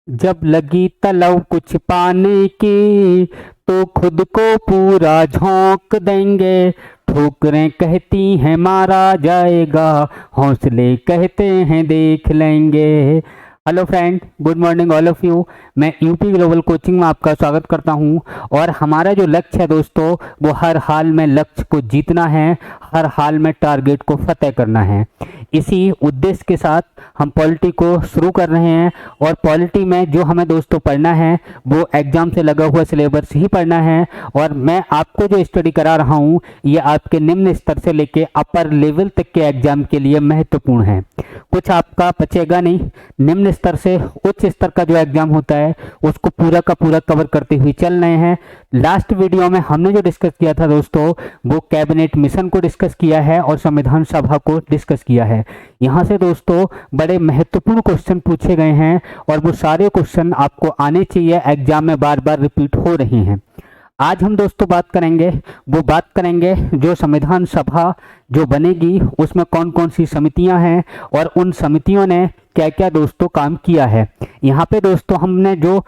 जब लगी तलब कुछ पाने की तो खुद को पूरा झोंक देंगे। ठोकरें कहती हैं मारा जाएगा, हौसले कहते हैं देख लेंगे। Hello friend, good morning all of you. मैं यूपी ग्लोबल कोचिंग में आपका स्वागत करता हूं। और हमारा जो लक्ष्य है दोस्तों, वो हर हाल में लक्ष्य को जीतना है, हर हाल में टारगेट को फतेह करना है। इसी उद्देश्य के साथ हम पॉलिटी को शुरू कर रहे हैं। और पॉलिटी में जो हमें दोस्तों पढ़ना है वो एग्जाम से लगा हुआ सिलेबस ही पढ़ना है। और मैं आपको जो स्टडी करा रहा हूँ ये आपके निम्न स्तर से लेके अपर लेवल तक के एग्जाम के लिए महत्वपूर्ण है। कुछ आपका बचेगा नहीं। निम्न स्तर से उच्च स्तर का जो एग्जाम होता है उसको पूरा का पूरा कवर करते हुए चल रहे हैं। लास्ट वीडियो में हमने जो डिस्कस किया था दोस्तों, वो कैबिनेट मिशन को डिस्कस किया है और संविधान सभा को डिस्कस किया है। यहाँ से दोस्तों बड़े महत्वपूर्ण क्वेश्चन पूछे गए हैं और वो सारे क्वेश्चन आपको आने चाहिए, एग्जाम में बार बार रिपीट हो रहे हैं। आज हम दोस्तों बात करेंगे जो संविधान सभा जो बनेगी उसमें कौन कौन सी समितियां हैं और उन समितियों ने क्या क्या दोस्तों काम किया है। यहाँ पे दोस्तों हमने जो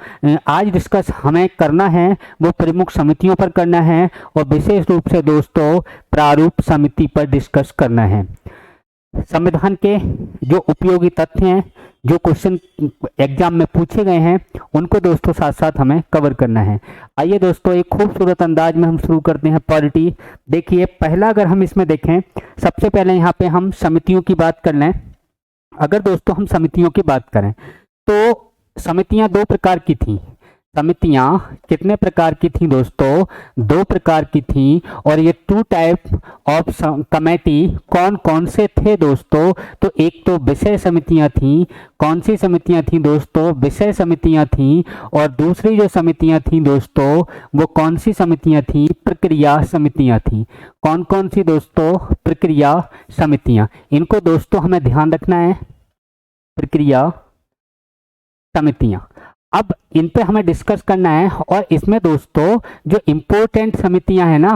आज डिस्कस हमें करना है वो प्रमुख समितियों पर करना है और विशेष रूप से दोस्तों प्रारूप समिति पर डिस्कस करना है। संविधान के जो उपयोगी तथ्य हैं, जो क्वेश्चन एग्जाम में पूछे गए हैं, उनको दोस्तों साथ साथ हमें कवर करना है। आइए दोस्तों एक खूबसूरत अंदाज में हम शुरू करते हैं पॉलिटी। देखिए पहला अगर हम इसमें देखें, सबसे पहले यहाँ पे हम समितियों की बात कर लें। अगर दोस्तों हम समितियों की बात करें तो समितियां दो प्रकार की थी। समितियां कितने प्रकार की थी दोस्तों? दो प्रकार की थी। और ये टू टाइप ऑफ कमेटी कौन कौन से थे दोस्तों? तो एक तो विषय समितियां थी। कौन सी समितियां थी दोस्तों? विषय समितियां थी। और दूसरी जो समितियां थी दोस्तों, वो कौन सी समितियां थी? प्रक्रिया समितियां थी। कौन कौन सी दोस्तों? प्रक्रिया समितियां। इनको दोस्तों हमें ध्यान रखना है, प्रक्रिया समितियां। अब इन पे हमें डिस्कस करना है। और इसमें दोस्तों जो इम्पोर्टेंट समितियां हैं ना,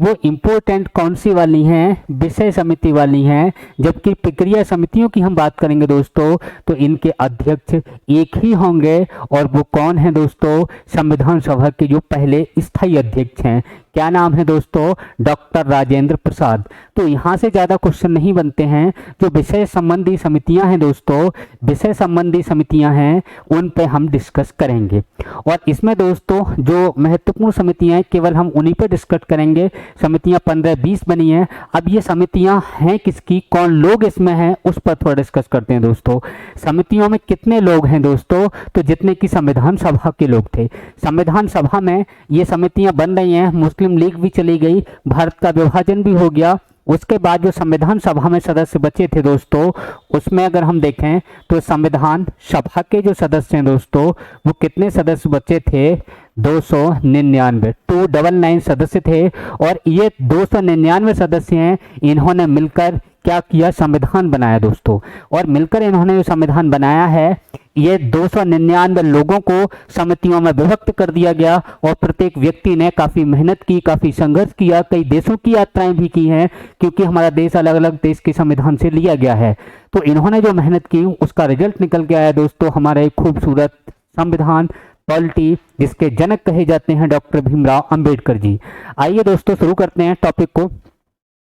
वो इम्पोर्टेंट कौन सी वाली हैं? विषय समिति वाली हैं। जबकि प्रक्रिया समितियों की हम बात करेंगे दोस्तों तो इनके अध्यक्ष एक ही होंगे। और वो कौन है दोस्तों? संविधान सभा के जो पहले स्थायी अध्यक्ष हैं। क्या नाम है दोस्तों? डॉक्टर राजेंद्र प्रसाद। तो यहाँ से ज़्यादा क्वेश्चन नहीं बनते हैं। जो विषय संबंधी समितियां हैं दोस्तों, विषय संबंधी समितियां हैं, उन पे हम डिस्कस करेंगे। और इसमें दोस्तों जो महत्वपूर्ण समितियां हैं केवल हम उन्हीं पे डिस्कस करेंगे। समितियां 15-20 बनी हैं। अब ये समितियां हैं किसकी, कौन लोग इसमें हैं, उस पर थोड़ा डिस्कस करते हैं दोस्तों। समितियों में कितने लोग हैं दोस्तों? तो जितने की संविधान सभा के लोग थे। संविधान सभा में ये समितियां बन रही हैं, मुस्लिम लीग भी चली गई, भारत का विभाजन भी हो गया। उसके बाद जो संविधान सभा में सदस्य बचे थे दोस्तों, उसमें अगर हम देखें तो संविधान सभा के जो सदस्य हैं दोस्तों, वो कितने सदस्य बचे थे? 299, 299 सदस्य थे। और ये 299 सदस्य हैं, इन्होंने मिलकर क्या किया? संविधान बनाया दोस्तों। और मिलकर इन्होंने जो संविधान बनाया है, ये 299 लोगों को समितियों में विभक्त कर दिया गया। और प्रत्येक व्यक्ति ने काफ़ी मेहनत की, काफ़ी संघर्ष किया, कई देशों की यात्राएं भी की हैं, क्योंकि हमारा देश अलग अलग देश के संविधान से लिया गया है। तो इन्होंने जो मेहनत की उसका रिजल्ट निकल के आया दोस्तों, हमारा एक खूबसूरत संविधान पॉलिटी, जिसके जनक कहे जाते हैं डॉक्टर भीमराव अंबेडकर जी। आइए दोस्तों शुरू करते हैं टॉपिक को।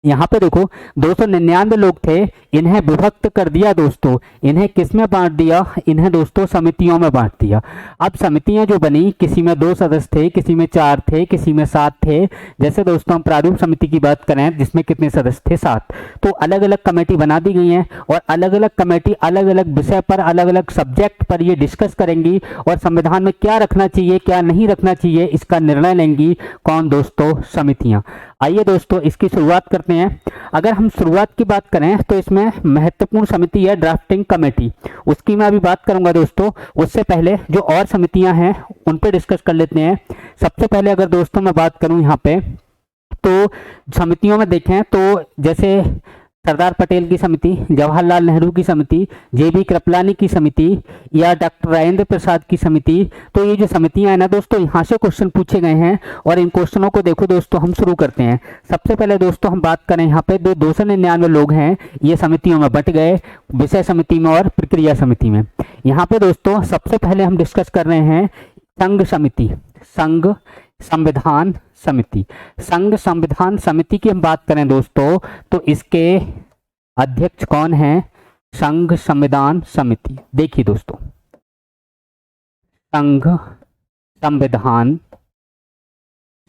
यहाँ पे देखो 299 लोग थे, इन्हें विभक्त कर दिया दोस्तों। इन्हें किस में बांट दिया? इन्हें दोस्तों समितियों में बांट दिया। अब समितियां जो बनी, किसी में 2 सदस्य थे, किसी में 4 थे, किसी में 7 थे। जैसे दोस्तों हम प्रारूप समिति की बात करें जिसमें कितने सदस्य थे? 7। तो अलग अलग कमेटी बना दी गई है और अलग अलग कमेटी अलग अलग विषय पर, अलग अलग सब्जेक्ट पर ये डिस्कस करेंगी और संविधान में क्या रखना चाहिए क्या नहीं रखना चाहिए इसका निर्णय लेंगी। कौन दोस्तों? समितियां। आइए दोस्तों इसकी शुरुआत करते हैं। अगर हम शुरुआत की बात करें तो इसमें महत्वपूर्ण समिति है ड्राफ्टिंग कमेटी, उसकी मैं अभी बात करूंगा दोस्तों। उससे पहले जो और समितियां हैं उन पे डिस्कस कर लेते हैं। सबसे पहले अगर दोस्तों मैं बात करूं यहाँ पे, तो समितियों में देखें तो जैसे सरदार पटेल की समिति, जवाहरलाल नेहरू की समिति, जेबी कृपलानी की समिति या डॉक्टर राजेंद्र प्रसाद की समिति। तो ये जो समितियां हैं ना दोस्तों, यहाँ से क्वेश्चन पूछे गए हैं और इन क्वेश्चनों को देखो दोस्तों हम शुरू करते हैं। सबसे पहले दोस्तों हम बात करें यहाँ पे 299 लोग हैं, ये समितियों में बंट गए, विषय समिति में और प्रक्रिया समिति में। यहाँ पे दोस्तों सबसे पहले हम डिस्कस कर रहे हैं संघ समिति, संघ संविधान समिति। संघ संविधान समिति की हम बात करें दोस्तों तो इसके अध्यक्ष कौन हैं? संघ संविधान समिति। देखिए दोस्तों, संघ संविधान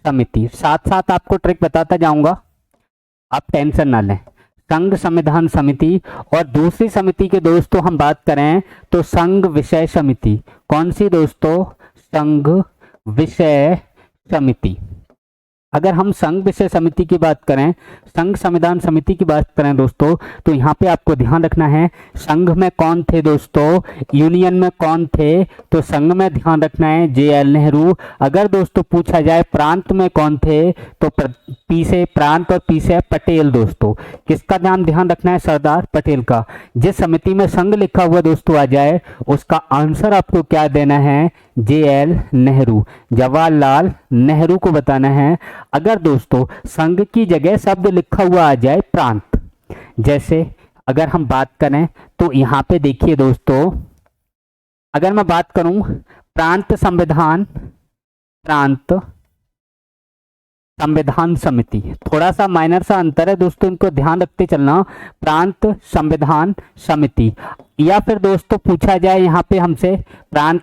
समिति, साथ साथ आपको ट्रिक बताता जाऊंगा, आप टेंशन ना लें। संघ संविधान समिति और दूसरी समिति के दोस्तों हम बात करें तो संघ विषय समिति। कौन सी दोस्तों? संघ विषय समिति। अगर हम संघ विषय समिति की बात करें, संघ संविधान समिति की बात करें दोस्तों, तो यहाँ पे आपको ध्यान रखना है संघ में कौन थे दोस्तों, यूनियन में कौन थे, तो संघ में ध्यान रखना है JL नेहरू। अगर दोस्तों पूछा जाए प्रांत में कौन थे, तो पी से प्रांत और पी से पटेल। दोस्तों किसका ध्यान रखना है? सरदार पटेल का। जिस समिति में संघ लिखा हुआ दोस्तों आ जाए, उसका आंसर आपको क्या देना है? JL नेहरू, जवाहरलाल नेहरू को बताना है। अगर दोस्तों संघ की जगह शब्द लिखा हुआ आ जाए प्रांत, जैसे अगर हम बात करें तो यहाँ पे देखिए दोस्तों, अगर मैं बात करूं प्रांत संविधान समिति, थोड़ा सा माइनर सा अंतर है दोस्तों, इनको ध्यान रखते चलना। प्रांत संविधान समिति, या फिर दोस्तों पूछा जाए यहाँ पे हमसे प्रांत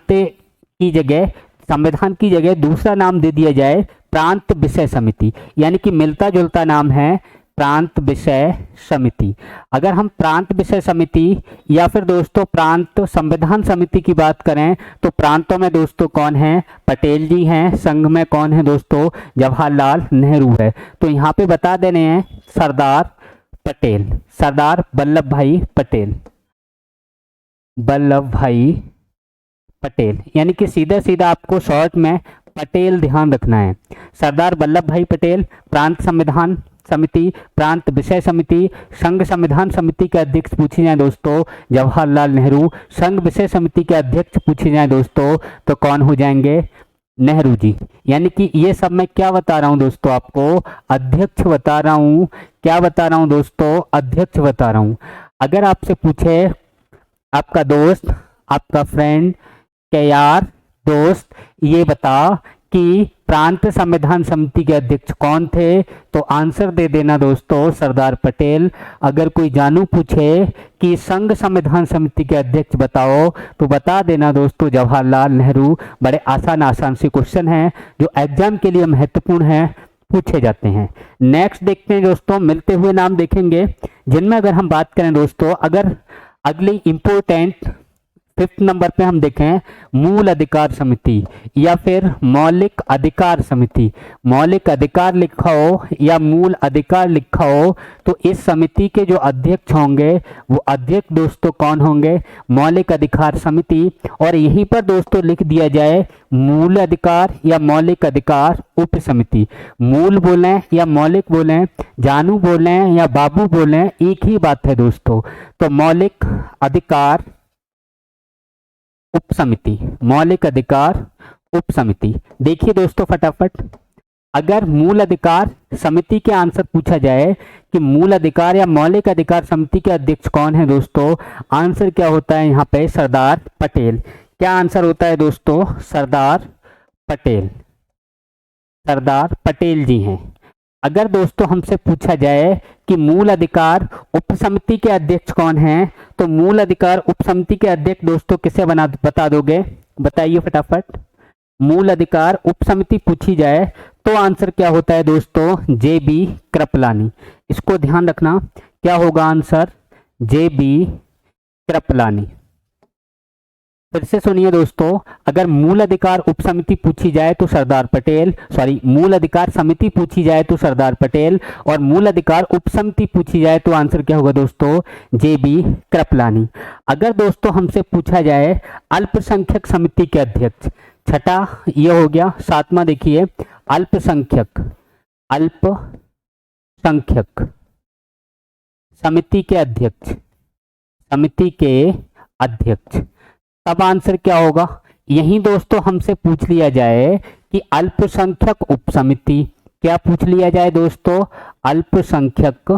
की जगह, संविधान की जगह दूसरा नाम दे दिया जाए प्रांत विषय समिति, यानी कि मिलता जुलता नाम है प्रांत विषय समिति। अगर हम प्रांत विषय समिति या फिर दोस्तों प्रांत संविधान समिति की बात करें तो प्रांतों में दोस्तों कौन है? पटेल जी हैं। संघ में कौन है दोस्तों? जवाहरलाल नेहरू है। तो यहाँ पे बता देने हैं सरदार पटेल, सरदार वल्लभ भाई पटेल, वल्लभ भाई पटेल, यानी कि सीधा सीधा आपको शॉर्ट में पटेल ध्यान रखना है। सरदार वल्लभ भाई पटेल प्रांत संविधान समिति, प्रांत विषय समिति, संघ संविधान समिति के अध्यक्ष पूछे जाए दोस्तों जवाहरलाल नेहरू, संघ विषय समिति के अध्यक्ष पूछे जाए दोस्तों तो कौन हो जाएंगे? नेहरू जी। यानी कि ये सब मैं क्या बता रहा हूं दोस्तों? आपको अध्यक्ष बता रहा हूं। क्या बता रहा हूं दोस्तों? अध्यक्ष बता रहा हूं। अगर आपसे पूछे आपका दोस्त, आपका फ्रेंड, क्या यार दोस्त ये बता कि प्रांत संविधान समिति के अध्यक्ष कौन थे, तो आंसर दे देना दोस्तों सरदार पटेल। अगर कोई जानू पूछे कि संघ संविधान समिति के अध्यक्ष बताओ, तो बता देना दोस्तों जवाहरलाल नेहरू। बड़े आसान से क्वेश्चन हैं जो एग्जाम के लिए महत्वपूर्ण है, पूछे जाते हैं। नेक्स्ट देखते हैं दोस्तों, मिलते हुए नाम देखेंगे जिनमें अगर हम बात करें दोस्तों, अगर अगली इंपोर्टेंट 5th नंबर पे हम देखें मूल अधिकार समिति या फिर मौलिक अधिकार समिति। मौलिक अधिकार लिखा हो या मूल अधिकार लिखा हो तो इस समिति के जो अध्यक्ष होंगे वो अध्यक्ष दोस्तों कौन होंगे? मौलिक अधिकार समिति। और यहीं पर दोस्तों लिख दिया जाए मूल अधिकार या मौलिक अधिकार उप समिति। मूल बोलें या मौलिक बोलें, जानू बोलें या बाबू बोलें, एक ही बात है दोस्तों। तो मौलिक अधिकार उप समिति, मौलिक अधिकार उप समिति। देखिए दोस्तों फटाफट, अगर मूल अधिकार समिति के आंसर पूछा जाए कि मूल अधिकार या मौलिक अधिकार समिति के अध्यक्ष कौन है दोस्तों, आंसर क्या होता है यहाँ पे? सरदार पटेल। क्या आंसर होता है दोस्तों? सरदार पटेल, सरदार पटेल जी हैं। अगर दोस्तों हमसे पूछा जाए कि मूल अधिकार उप समिति के अध्यक्ष कौन हैं, तो मूल अधिकार उप समिति के अध्यक्ष दोस्तों किसे बता दोगे? बताइए फटाफट। मूल अधिकार उप समिति पूछी जाए तो आंसर क्या होता है दोस्तों? JB कृपलानी। इसको ध्यान रखना, क्या होगा आंसर? JB कृपलानी। फिर से सुनिए दोस्तों, अगर मूल अधिकार उप समिति पूछी जाए तो सरदार पटेल, मूल अधिकार समिति पूछी जाए तो सरदार पटेल, और मूल अधिकार उप समिति पूछी जाए तो आंसर क्या होगा दोस्तों? JB कृपलानी। अगर दोस्तों हमसे पूछा जाए अल्पसंख्यक समिति के अध्यक्ष, छठा ये हो गया। सातवां देखिए अल्पसंख्यक, अल्पसंख्यक समिति के अध्यक्ष, समिति के अध्यक्ष, तब आंसर क्या होगा? यही दोस्तों हमसे पूछ लिया जाए कि अल्पसंख्यक उप समिति, क्या पूछ लिया जाए दोस्तों? अल्पसंख्यक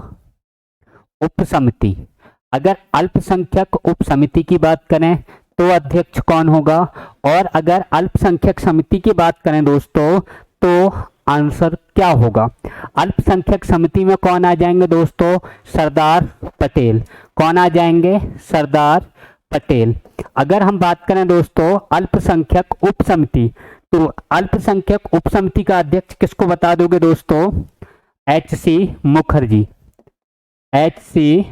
उप समिति। अगर अल्पसंख्यक उप समिति की बात करें तो अध्यक्ष कौन होगा। और अगर अल्पसंख्यक समिति की बात करें दोस्तों तो आंसर क्या होगा। अल्पसंख्यक समिति में कौन आ जाएंगे दोस्तों, सरदार पटेल। कौन आ जाएंगे, सरदार पटेल। अगर हम बात करें दोस्तों अल्पसंख्यक उप समिति, तो अल्पसंख्यक उप समिति का अध्यक्ष किसको बता दोगे दोस्तों, एच.सी. मुखर्जी। एच.सी.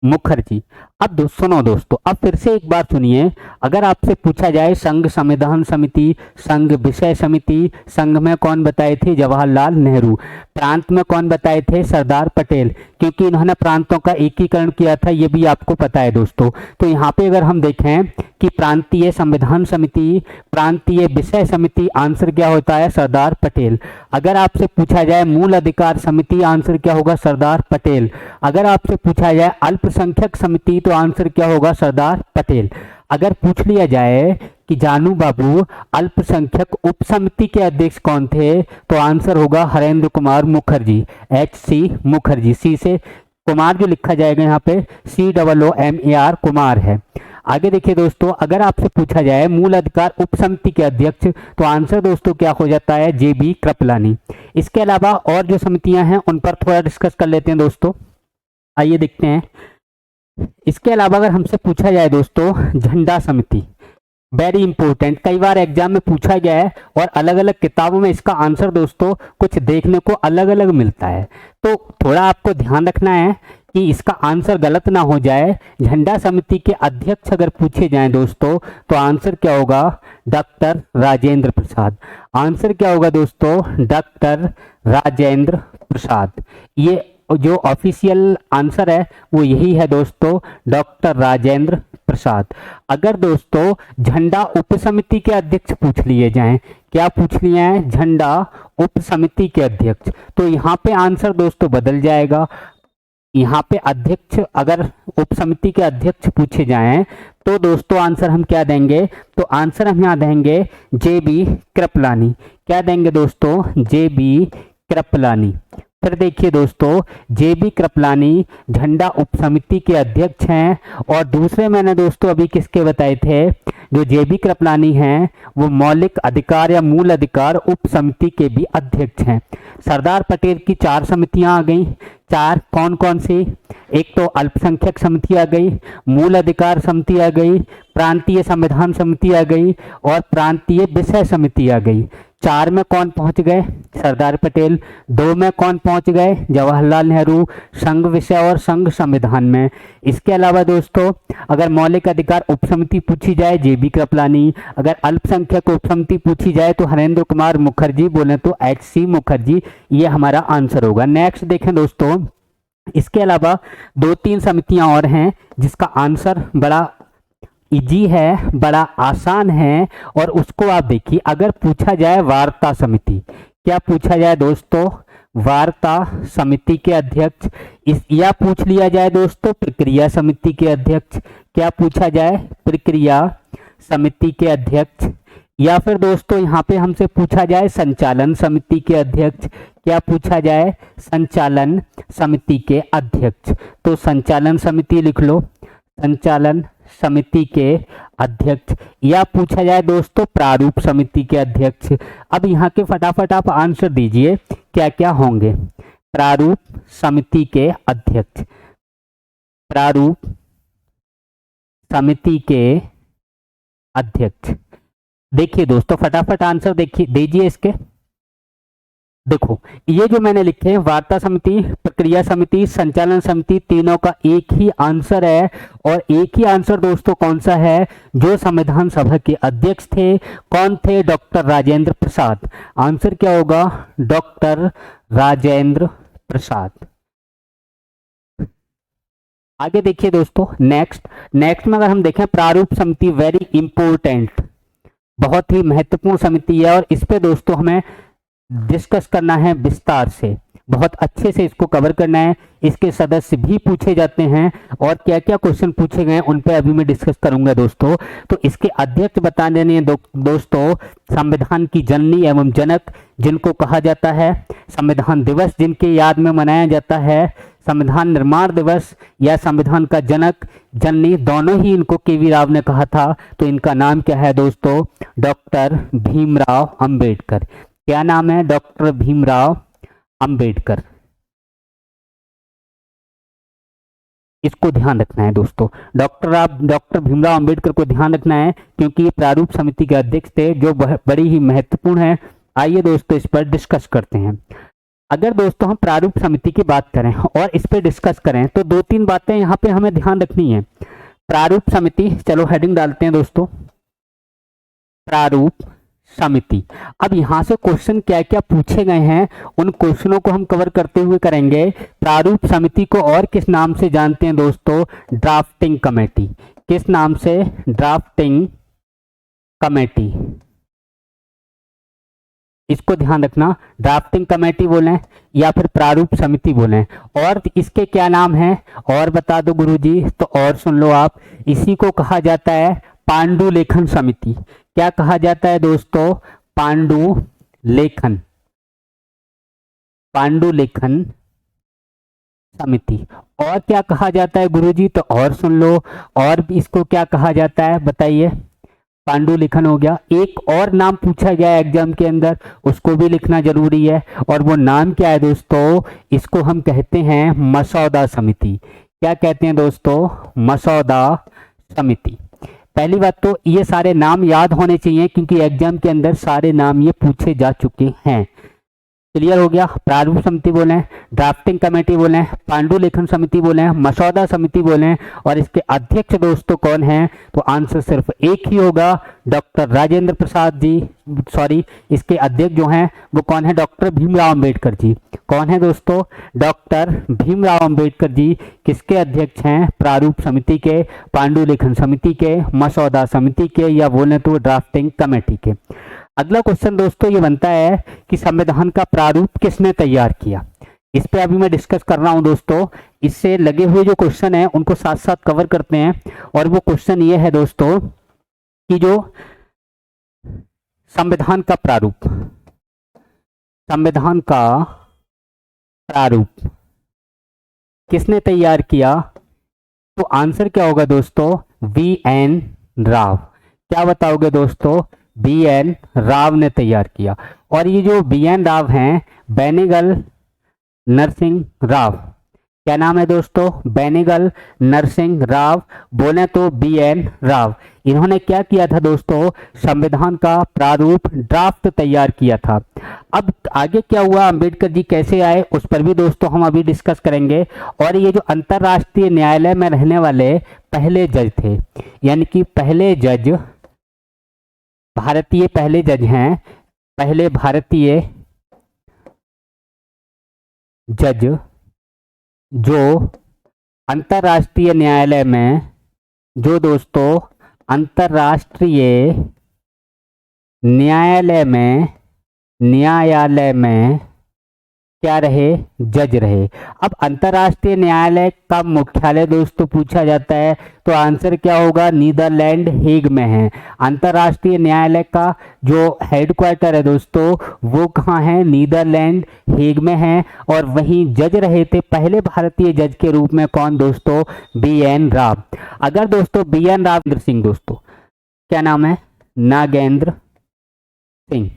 मुखर्जी। अब सुनो दोस्तों, अब फिर से एक बार सुनिए। अगर आपसे पूछा जाए संघ संविधान समिति, संघ विषय समिति, संघ में कौन बताए थे, जवाहरलाल नेहरू। प्रांत में कौन बताए थे, सरदार पटेल, क्योंकि इन्होंने प्रांतों का एकीकरण किया था, ये भी आपको पता है दोस्तों। तो यहाँ पे अगर हम देखें कि प्रांतीय संविधान समिति, प्रांतीय विषय समिति, आंसर क्या होता है, सरदार पटेल। अगर आपसे पूछा जाए मूल अधिकार समिति, आंसर क्या होगा, सरदार पटेल। अगर आपसे पूछा जाए अल्पसंख्यक समिति, तो आंसर क्या होगा, सरदार पटेल। अगर पूछ लिया जाए कि जानू बाबू अल्पसंख्यक उप समिति के अध्यक्ष कौन थे, तो आंसर होगा हरेंद्र कुमार मुखर्जी, एच.सी. मुखर्जी। सी से कुमार जो लिखा जाएगा यहाँ पे COOMAR कुमार है। आगे देखिए दोस्तों, अगर आपसे पूछा जाए मूल अधिकार उप समिति के अध्यक्ष, तो आंसर दोस्तों क्या हो जाता है, J.B. कृपलानी। इसके अलावा और जो समितियां हैं उन पर थोड़ा डिस्कस कर लेते हैं दोस्तों, आइए देखते हैं। इसके अलावा अगर हमसे पूछा जाए दोस्तों झंडा समिति, वेरी इंपॉर्टेंट, कई बार एग्जाम में पूछा गया है और अलग अलग किताबों में इसका आंसर दोस्तों कुछ देखने को अलग अलग मिलता है, तो थोड़ा आपको ध्यान रखना है कि इसका आंसर गलत ना हो जाए। झंडा समिति के अध्यक्ष अगर पूछे जाएं दोस्तों, तो आंसर क्या होगा, डॉक्टर राजेंद्र प्रसाद। आंसर क्या होगा दोस्तों, डॉक्टर राजेंद्र प्रसाद। ये जो ऑफिशियल आंसर है वो यही है दोस्तों, डॉक्टर राजेंद्र प्रसाद। अगर दोस्तों झंडा उप समिति के अध्यक्ष पूछ लिए जाएं, क्या पूछ लिए हैं, झंडा उप समिति के अध्यक्ष, तो यहाँ पे आंसर दोस्तों बदल जाएगा। यहाँ पे अध्यक्ष अगर उप समिति के अध्यक्ष पूछे जाएं, तो दोस्तों आंसर हम क्या देंगे, तो आंसर हम यहाँ देंगे J.B. कृपलानी। क्या देंगे दोस्तों, J.B. कृपलानी। फिर देखिए दोस्तों, J.B. कृपलानी झंडा उप समिति के अध्यक्ष हैं। और दूसरे मैंने दोस्तों अभी किसके बताए थे, जो J.B. कृपलानी हैं वो मौलिक अधिकार या मूल अधिकार उप समिति के भी अध्यक्ष हैं। सरदार पटेल की 4 समितियां आ गई। 4 कौन कौन सी, एक तो अल्पसंख्यक समिति आ गई, मूल अधिकार समिति आ गई, प्रांतीय संविधान समिति आ गई और प्रांतीय विषय समिति आ गई। 4 में कौन पहुंच गए, सरदार पटेल। 2 में कौन पहुंच गए, जवाहरलाल नेहरू, संघ विषय और संघ संविधान में। इसके अलावा दोस्तों अगर मौलिक अधिकार उप समिति पूछी जाए, J.B. कृपलानी। अगर अल्पसंख्यक उप समिति पूछी जाए तो हरेंद्र कुमार मुखर्जी, बोले तो H.C. मुखर्जी, ये हमारा आंसर होगा। नेक्स्ट देखें दोस्तों, इसके अलावा 2-3 समितियां और हैं जिसका आंसर बड़ा इजी है, बड़ा आसान है, और उसको आप देखिए। अगर पूछा जाए वार्ता समिति, क्या पूछा जाए दोस्तों, वार्ता समिति के अध्यक्ष। या पूछ लिया जाए दोस्तों प्रक्रिया समिति के अध्यक्ष, क्या पूछा जाए, प्रक्रिया समिति के अध्यक्ष। या फिर दोस्तों यहाँ पे हमसे पूछा जाए संचालन समिति के अध्यक्ष, क्या पूछा जाए, संचालन समिति के अध्यक्ष। तो संचालन समिति लिख लो, संचालन समिति के अध्यक्ष। या पूछा जाए दोस्तों प्रारूप समिति के अध्यक्ष। अब यहाँ के फटाफट आप आंसर दीजिए क्या क्या होंगे। प्रारूप समिति के अध्यक्ष, प्रारूप समिति के अध्यक्ष। देखिए दोस्तों फटाफट आंसर देखिए दीजिए इसके। देखो ये जो मैंने लिखे हैं वार्ता समिति, प्रक्रिया समिति, संचालन समिति, तीनों का एक ही आंसर है। और एक ही आंसर दोस्तों कौन सा है, जो संविधान सभा के अध्यक्ष थे, कौन थे, डॉक्टर राजेंद्र प्रसाद। आंसर क्या होगा, डॉक्टर राजेंद्र प्रसाद। आगे देखिए दोस्तों नेक्स्ट में अगर हम देखें प्रारूप समिति, वेरी इंपॉर्टेंट, बहुत ही महत्वपूर्ण समिति है और इस पे दोस्तों हमें डिस्कस करना है विस्तार से, बहुत अच्छे से इसको कवर करना है। इसके सदस्य भी पूछे जाते हैं और क्या क्या क्वेश्चन पूछे गए हैं उन पे अभी मैं डिस्कस करूंगा दोस्तों। तो इसके अध्यक्ष बता देने दोस्तों, संविधान की जननी एवं जनक जिनको कहा जाता है, संविधान दिवस जिनके याद में मनाया जाता है, संविधान निर्माण दिवस या संविधान का जनक जननी दोनों ही इनको केवी राव ने कहा था। तो इनका नाम क्या है दोस्तों? डॉक्टर भीमराव अंबेडकर। क्या नाम है? डॉक्टर भीमराव अंबेडकर। इसको ध्यान रखना है दोस्तों, डॉक्टर भीमराव अंबेडकर को ध्यान रखना है, क्योंकि ये प्रारूप समिति के अध्यक्ष थे, जो बड़ी ही महत्वपूर्ण है। आइए दोस्तों इस पर डिस्कस करते हैं। अगर दोस्तों हम प्रारूप समिति की बात करें और इस पर डिस्कस करें तो दो तीन बातें यहाँ पे हमें ध्यान रखनी है। प्रारूप समिति, चलो हेडिंग डालते हैं दोस्तों, प्रारूप समिति। अब यहां से क्वेश्चन क्या क्या पूछे गए हैं उन क्वेश्चनों को हम कवर करते हुए करेंगे। प्रारूप समिति को और किस नाम से जानते हैं दोस्तों? Drafting committee. किस नाम से? Drafting committee. इसको ध्यान रखना, ड्राफ्टिंग कमेटी बोलें या फिर प्रारूप समिति बोलें। और इसके क्या नाम है और बता दो गुरुजी? तो और सुन लो आप, इसी को कहा जाता है पांडुलेखन समिति। क्या कहा जाता है दोस्तों? पांडुलेखन समिति। और क्या कहा जाता है गुरुजी? तो और सुन लो, और इसको क्या कहा जाता है बताइए? पांडुलेखन हो गया। एक और नाम पूछा गया है एग्जाम के अंदर, उसको भी लिखना जरूरी है, और वो नाम क्या है दोस्तों? इसको हम कहते हैं मसौदा समिति। क्या कहते हैं दोस्तों? मसौदा समिति। पहली बात तो ये सारे नाम याद होने चाहिए, क्योंकि एग्जाम के अंदर सारे नाम ये पूछे जा चुके हैं। क्लियर हो गया? प्रारूप समिति बोले, ड्राफ्टिंग कमेटी बोले, पांडुलेखन समिति बोले, मसौदा समिति बोले, और इसके अध्यक्ष दोस्तों कौन हैं? तो आंसर सिर्फ एक ही होगा, डॉक्टर राजेंद्र प्रसाद जी। सॉरी, इसके अध्यक्ष जो हैं वो कौन है? डॉक्टर भीमराव अंबेडकर जी। कौन है दोस्तों? डॉक्टर भीमराव अंबेडकर जी किसके अध्यक्ष हैं? प्रारूप समिति के, पांडुलेखन समिति के, मसौदा समिति के, या बोले तो ड्राफ्टिंग कमेटी के। अगला क्वेश्चन दोस्तों ये बनता है कि संविधान का प्रारूप किसने तैयार किया? इस पे अभी मैं डिस्कस कर रहा हूं दोस्तों। इससे लगे हुए जो क्वेश्चन है उनको साथ साथ कवर करते हैं। और वो क्वेश्चन ये है दोस्तों कि जो संविधान का प्रारूप किसने तैयार किया? तो आंसर क्या होगा दोस्तों? VN राव। क्या बताओगे दोस्तों? VN राव ने तैयार किया। और ये जो VN राव हैं, बेनेगल नरसिंह राव। क्या नाम है दोस्तों? बेनेगल नरसिंह राव, बोले तो BN राव। इन्होंने क्या किया था दोस्तों? संविधान का प्रारूप ड्राफ्ट तैयार किया था। अब आगे क्या हुआ, अंबेडकर जी कैसे आए, उस पर भी दोस्तों हम अभी डिस्कस करेंगे। और ये जो अंतरराष्ट्रीय न्यायालय में रहने वाले पहले जज थे, यानी कि पहले जज, भारतीय पहले जज हैं, पहले भारतीय जज जो अंतरराष्ट्रीय न्यायालय में, जो दोस्तों अंतरराष्ट्रीय न्यायालय में क्या रहे? जज रहे। अब अंतरराष्ट्रीय न्यायालय का मुख्यालय दोस्तों पूछा जाता है, तो आंसर क्या होगा? नीदरलैंड हेग में है। अंतरराष्ट्रीय न्यायालय का जो हेडक्वार्टर है दोस्तों वो कहाँ है? नीदरलैंड हेग में है। और वहीं जज रहे थे पहले भारतीय जज के रूप में कौन दोस्तों? BN राव। अगर दोस्तों BN राव सिंह, दोस्तों क्या नाम है? नागेंद्र सिंह।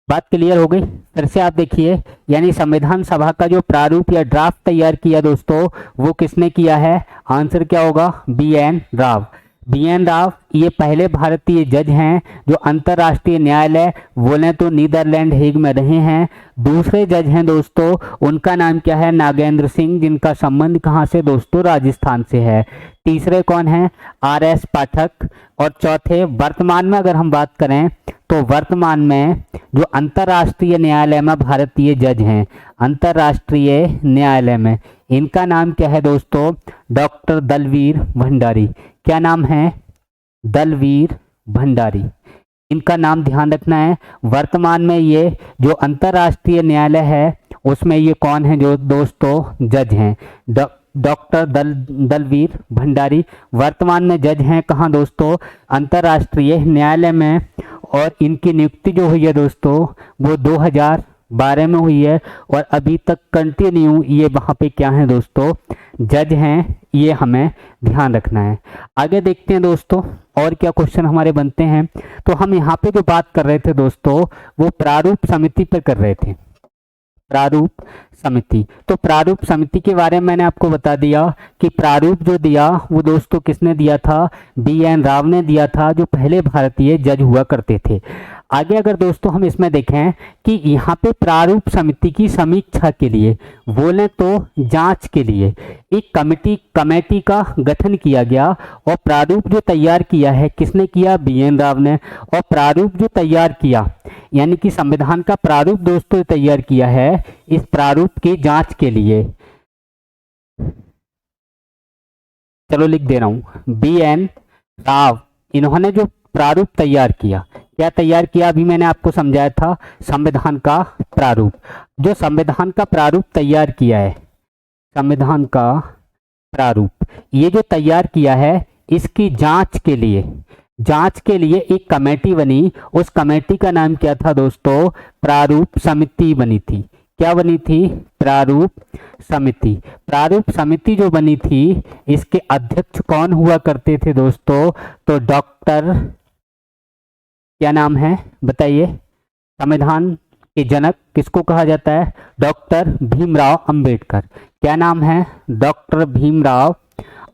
बात क्लियर हो गई? फिर से आप देखिए, यानी संविधान सभा का जो प्रारूप या ड्राफ्ट तैयार किया दोस्तों वो किसने किया है? आंसर क्या होगा? BN राव। BN राव ये पहले भारतीय जज हैं जो अंतरराष्ट्रीय न्यायालय बोले तो नीदरलैंड हेग में रहे हैं। दूसरे जज हैं दोस्तों, उनका नाम क्या है? नागेंद्र सिंह, जिनका संबंध कहाँ से दोस्तों? राजस्थान से है। तीसरे कौन है? RS पाठक। और चौथे वर्तमान में अगर हम बात करें तो वर्तमान में जो अंतरराष्ट्रीय न्यायालय में भारतीय जज हैं, अंतरराष्ट्रीय न्यायालय में, इनका नाम क्या है दोस्तों? डॉक्टर दलवीर भंडारी। क्या नाम है? दलवीर भंडारी। इनका नाम ध्यान रखना है। वर्तमान में ये जो अंतरराष्ट्रीय न्यायालय है उसमें ये कौन है जो दोस्तों जज हैं? डॉक्टर दलवीर भंडारी वर्तमान में जज हैं कहाँ दोस्तों? अंतरराष्ट्रीय न्यायालय में। और इनकी नियुक्ति जो हुई है दोस्तों वो 2012 में हुई है और अभी तक कंटिन्यू ये वहाँ पे क्या है दोस्तों, जज हैं, ये हमें ध्यान रखना है। आगे देखते हैं दोस्तों और क्या क्वेश्चन हमारे बनते हैं। तो हम यहाँ पे जो बात कर रहे थे दोस्तों वो प्रारूप समिति पर कर रहे थे, प्रारूप समिति। तो प्रारूप समिति के बारे में मैंने आपको बता दिया कि प्रारूप जो दिया वो दोस्तों किसने दिया था, BN राव ने दिया था, जो पहले भारतीय जज हुआ करते थे। आगे अगर दोस्तों हम इसमें देखें कि यहाँ पे प्रारूप समिति की समीक्षा के लिए, बोले तो जांच के लिए एक कमेटी का गठन किया गया और प्रारूप जो तैयार किया है किसने किया, BN राव ने। और प्रारूप जो तैयार किया यानी कि संविधान का प्रारूप दोस्तों तैयार किया है इस प्रारूप की जांच के लिए, चलो लिख दे रहा हूं, BN राव, इन्होंने जो प्रारूप तैयार किया, क्या तैयार किया, अभी मैंने आपको समझाया था, संविधान का प्रारूप। जो संविधान का प्रारूप तैयार किया है, संविधान का प्रारूप ये जो तैयार किया है, इसकी जांच के लिए एक कमेटी बनी। उस कमेटी का नाम क्या था दोस्तों, प्रारूप समिति बनी थी। क्या बनी थी, प्रारूप समिति। प्रारूप समिति जो बनी थी इसके अध्यक्ष कौन हुआ करते थे दोस्तों, तो डॉक्टर, क्या नाम है बताइए, संविधान के जनक किसको कहा जाता है, डॉक्टर भीमराव अंबेडकर। क्या नाम है, डॉक्टर भीमराव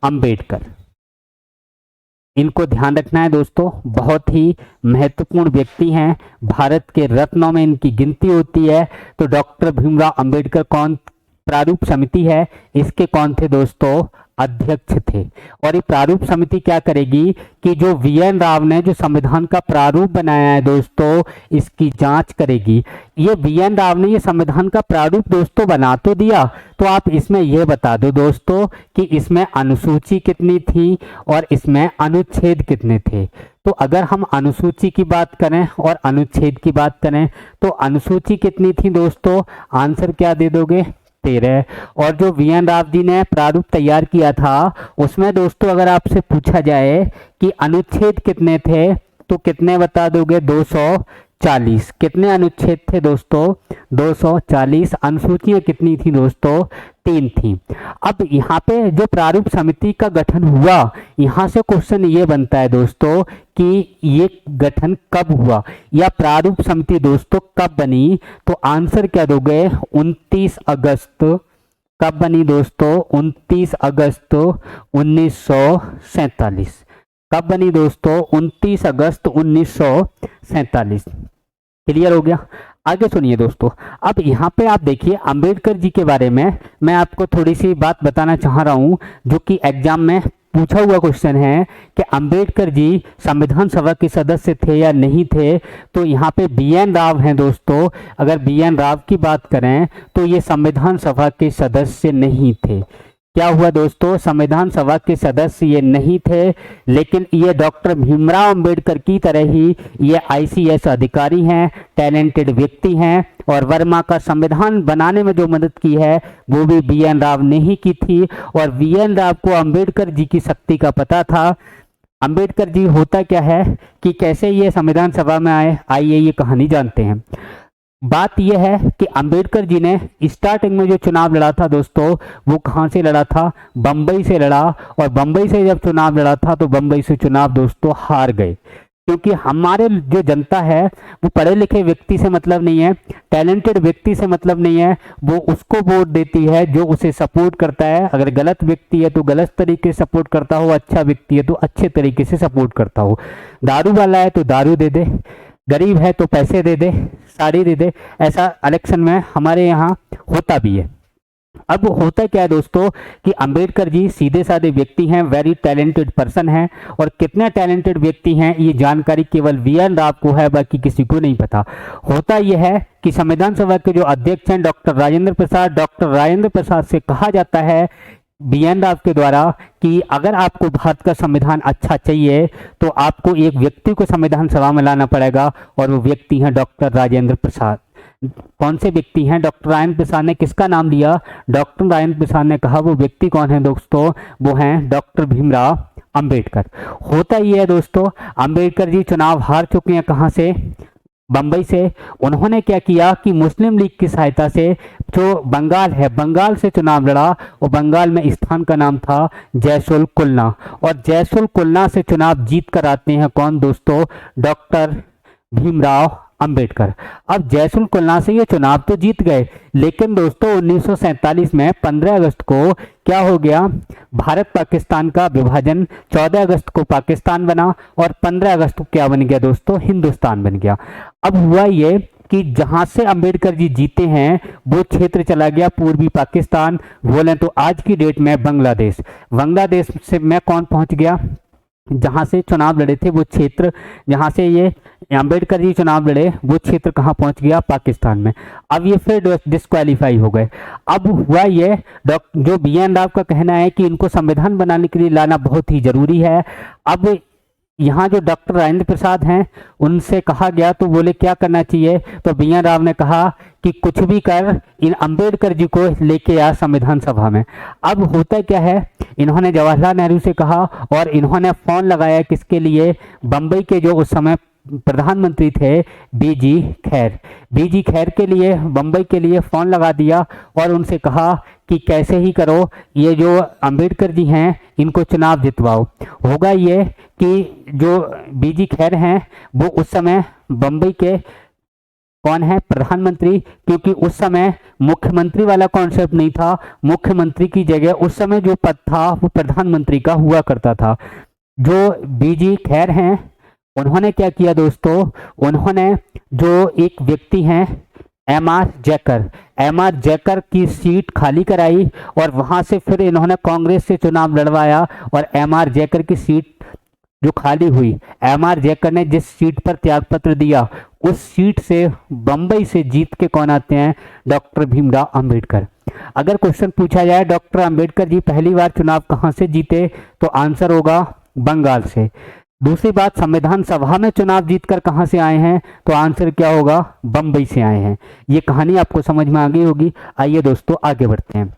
अंबेडकर। इनको ध्यान रखना है दोस्तों, बहुत ही महत्वपूर्ण व्यक्ति हैं, भारत के रत्नों में इनकी गिनती होती है। तो डॉक्टर भीमराव अंबेडकर कौन, प्रारूप समिति है इसके कौन थे दोस्तों, अध्यक्ष थे। और ये प्रारूप समिति क्या करेगी कि जो VN राव ने जो संविधान का प्रारूप बनाया है दोस्तों इसकी जांच करेगी। ये VN राव ने ये संविधान का प्रारूप दोस्तों बना तो दिया, तो आप इसमें ये बता दो दोस्तों कि इसमें अनुसूची कितनी थी और इसमें अनुच्छेद कितने थे। तो अगर हम अनुसूची की बात करें और अनुच्छेद की बात करें तो अनुसूची कितनी थी दोस्तों, आंसर क्या दे दोगे, 13। और जो VN राव जी ने प्रारूप तैयार किया था उसमें दोस्तों अगर आपसे पूछा जाए कि अनुच्छेद कितने थे तो कितने बता दोगे, 240। कितने अनुच्छेद थे दोस्तों, 240। अनुसूचियां कितनी थी दोस्तों, 3 थी। अब यहाँ पे जो प्रारूप समिति का गठन हुआ, यहाँ से क्वेश्चन ये बनता है दोस्तों कि ये गठन कब हुआ या प्रारूप समिति दोस्तों कब बनी। तो आंसर क्या दोगे, 29 अगस्त। कब बनी दोस्तों, 29 अगस्त 1947। कब बनी दोस्तों, 29 अगस्त 1947। क्लियर हो गया। आगे सुनिए दोस्तों, अब यहाँ पे आप देखिए अंबेडकर जी के बारे में मैं आपको थोड़ी सी बात बताना चाह रहा हूँ जो कि एग्जाम में पूछा हुआ क्वेश्चन है कि अंबेडकर जी संविधान सभा के सदस्य थे या नहीं थे। तो यहाँ पे BN राव हैं दोस्तों, अगर BN राव की बात करें तो ये संविधान सभा के सदस्य नहीं थे। क्या हुआ दोस्तों, संविधान सभा के सदस्य ये नहीं थे, लेकिन ये डॉक्टर भीमराव अंबेडकर की तरह ही ये ICS अधिकारी हैं, टैलेंटेड व्यक्ति हैं। और वर्मा का संविधान बनाने में जो मदद की है वो भी BN राव ने ही की थी। और BN राव को अंबेडकर जी की शक्ति का पता था। अंबेडकर जी होता क्या है कि कैसे ये संविधान सभा में आए, आइए ये कहानी जानते हैं। बात यह है कि अंबेडकर जी ने स्टार्टिंग में जो चुनाव लड़ा था दोस्तों वो कहाँ से लड़ा था, बम्बई से लड़ा। और बम्बई से जब चुनाव लड़ा था तो बम्बई से चुनाव दोस्तों हार गए, क्योंकि हमारे जो जनता है वो पढ़े लिखे व्यक्ति से मतलब नहीं है, टैलेंटेड व्यक्ति से मतलब नहीं है, वो उसको वोट देती है जो उसे सपोर्ट करता है। अगर गलत व्यक्ति है तो गलत तरीके से सपोर्ट करता हो, अच्छा व्यक्ति है तो अच्छे तरीके से सपोर्ट करता हो। दारू वाला है तो दारू दे दे, गरीब है तो पैसे दे दे, साड़ी दे दे, ऐसा इलेक्शन में हमारे यहाँ होता भी है। अब होता क्या है दोस्तों कि अंबेडकर जी सीधे साधे व्यक्ति हैं, वेरी टैलेंटेड पर्सन हैं। और कितने टैलेंटेड व्यक्ति हैं ये जानकारी केवल VN राव को है, बाकी किसी को नहीं पता। होता यह है कि संविधान सभा के जो अध्यक्ष हैं डॉक्टर राजेंद्र प्रसाद से कहा जाता है BN राव के द्वारा कि अगर आपको भारत का संविधान अच्छा चाहिए तो आपको एक व्यक्ति को संविधान सभा में लाना पड़ेगा, और वो व्यक्ति हैं डॉक्टर राजेंद्र प्रसाद। कौन से व्यक्ति हैं, डॉक्टर राजेंद्र प्रसाद ने किसका नाम लिया, डॉक्टर राजेंद्र प्रसाद ने कहा वो व्यक्ति कौन है दोस्तों, वो हैं डॉक्टर भीमराव अंबेडकर। होता ये है दोस्तों, अंबेडकर जी चुनाव हार चुके हैं, कहाँ से, बंबई से। उन्होंने क्या किया कि मुस्लिम लीग की सहायता से जो बंगाल है, बंगाल से चुनाव लड़ा, और बंगाल में स्थान का नाम था जयसोल कुलना, और जयसोल कुलना से चुनाव जीत कर आते हैं कौन दोस्तों? डॉक्टर भीमराव अंबेडकर। अब जयसुल कुलना से ये चुनाव तो जीत गए, लेकिन दोस्तों 1947 में 15 अगस्त को क्या हो गया? भारत पाकिस्तान का विभाजन। 14 अगस्त को पाकिस्तान बना और 15 अगस्त को क्या बन गया दोस्तों? हिंदुस्तान बन गया। अब हुआ ये कि जहां से अंबेडकर जी जीते हैं वो क्षेत्र चला गया पूर्वी पाकिस्तान, बोले तो आज की डेट में बांग्लादेश। बांग्लादेश से मैं कौन पहुंच गया? जहां से चुनाव लड़े थे वो क्षेत्र, जहां से ये अंबेडकर जी चुनाव लड़े वो क्षेत्र कहाँ पहुंच गया? पाकिस्तान में। अब ये फिर डिस्क्वालीफाई हो गए। अब हुआ ये, जो BN राव का कहना है कि इनको संविधान बनाने के लिए लाना बहुत ही जरूरी है। अब यहाँ जो डॉक्टर राजेंद्र प्रसाद हैं उनसे कहा गया तो बोले क्या करना चाहिए? तो BN राव ने कहा कि कुछ भी कर इन अंबेडकर जी को लेके आ संविधान सभा में। अब होता क्या है, इन्होंने जवाहरलाल नेहरू से कहा और इन्होंने फोन लगाया किसके लिए? बंबई के जो उस समय प्रधानमंत्री थे BG खैर, BG खैर के लिए, बंबई के लिए फोन लगा दिया और उनसे कहा कि कैसे ही करो ये जो अंबेडकर जी हैं इनको चुनाव जितवाओ। होगा ये कि जो BG खैर हैं वो उस समय बंबई के कौन है? प्रधानमंत्री, क्योंकि उस समय मुख्यमंत्री वाला कॉन्सेप्ट नहीं था। मुख्यमंत्री की जगह उस समय जो पद था वो प्रधानमंत्री का हुआ करता था। जो BG खैर हैं उन्होंने क्या किया दोस्तों? उन्होंने जो एक व्यक्ति हैं MR जैकर की सीट खाली कराई और वहां से फिर इन्होंने कांग्रेस से चुनाव लड़वाया और MR जैकर की सीट जो खाली हुई, MR जैकर ने जिस सीट पर त्यागपत्र दिया उस सीट से बंबई से जीत के कौन आते हैं? डॉक्टर भीमराव अंबेडकर। अगर क्वेश्चन पूछा जाए डॉक्टर अंबेडकर जी पहली बार चुनाव कहां से जीते, तो आंसर होगा बंगाल से। दूसरी बात, संविधान सभा में चुनाव जीतकर कहां से आए हैं, तो आंसर क्या होगा? बंबई से आए हैं। ये कहानी आपको समझ में आ गई होगी। आइए दोस्तों आगे बढ़ते हैं।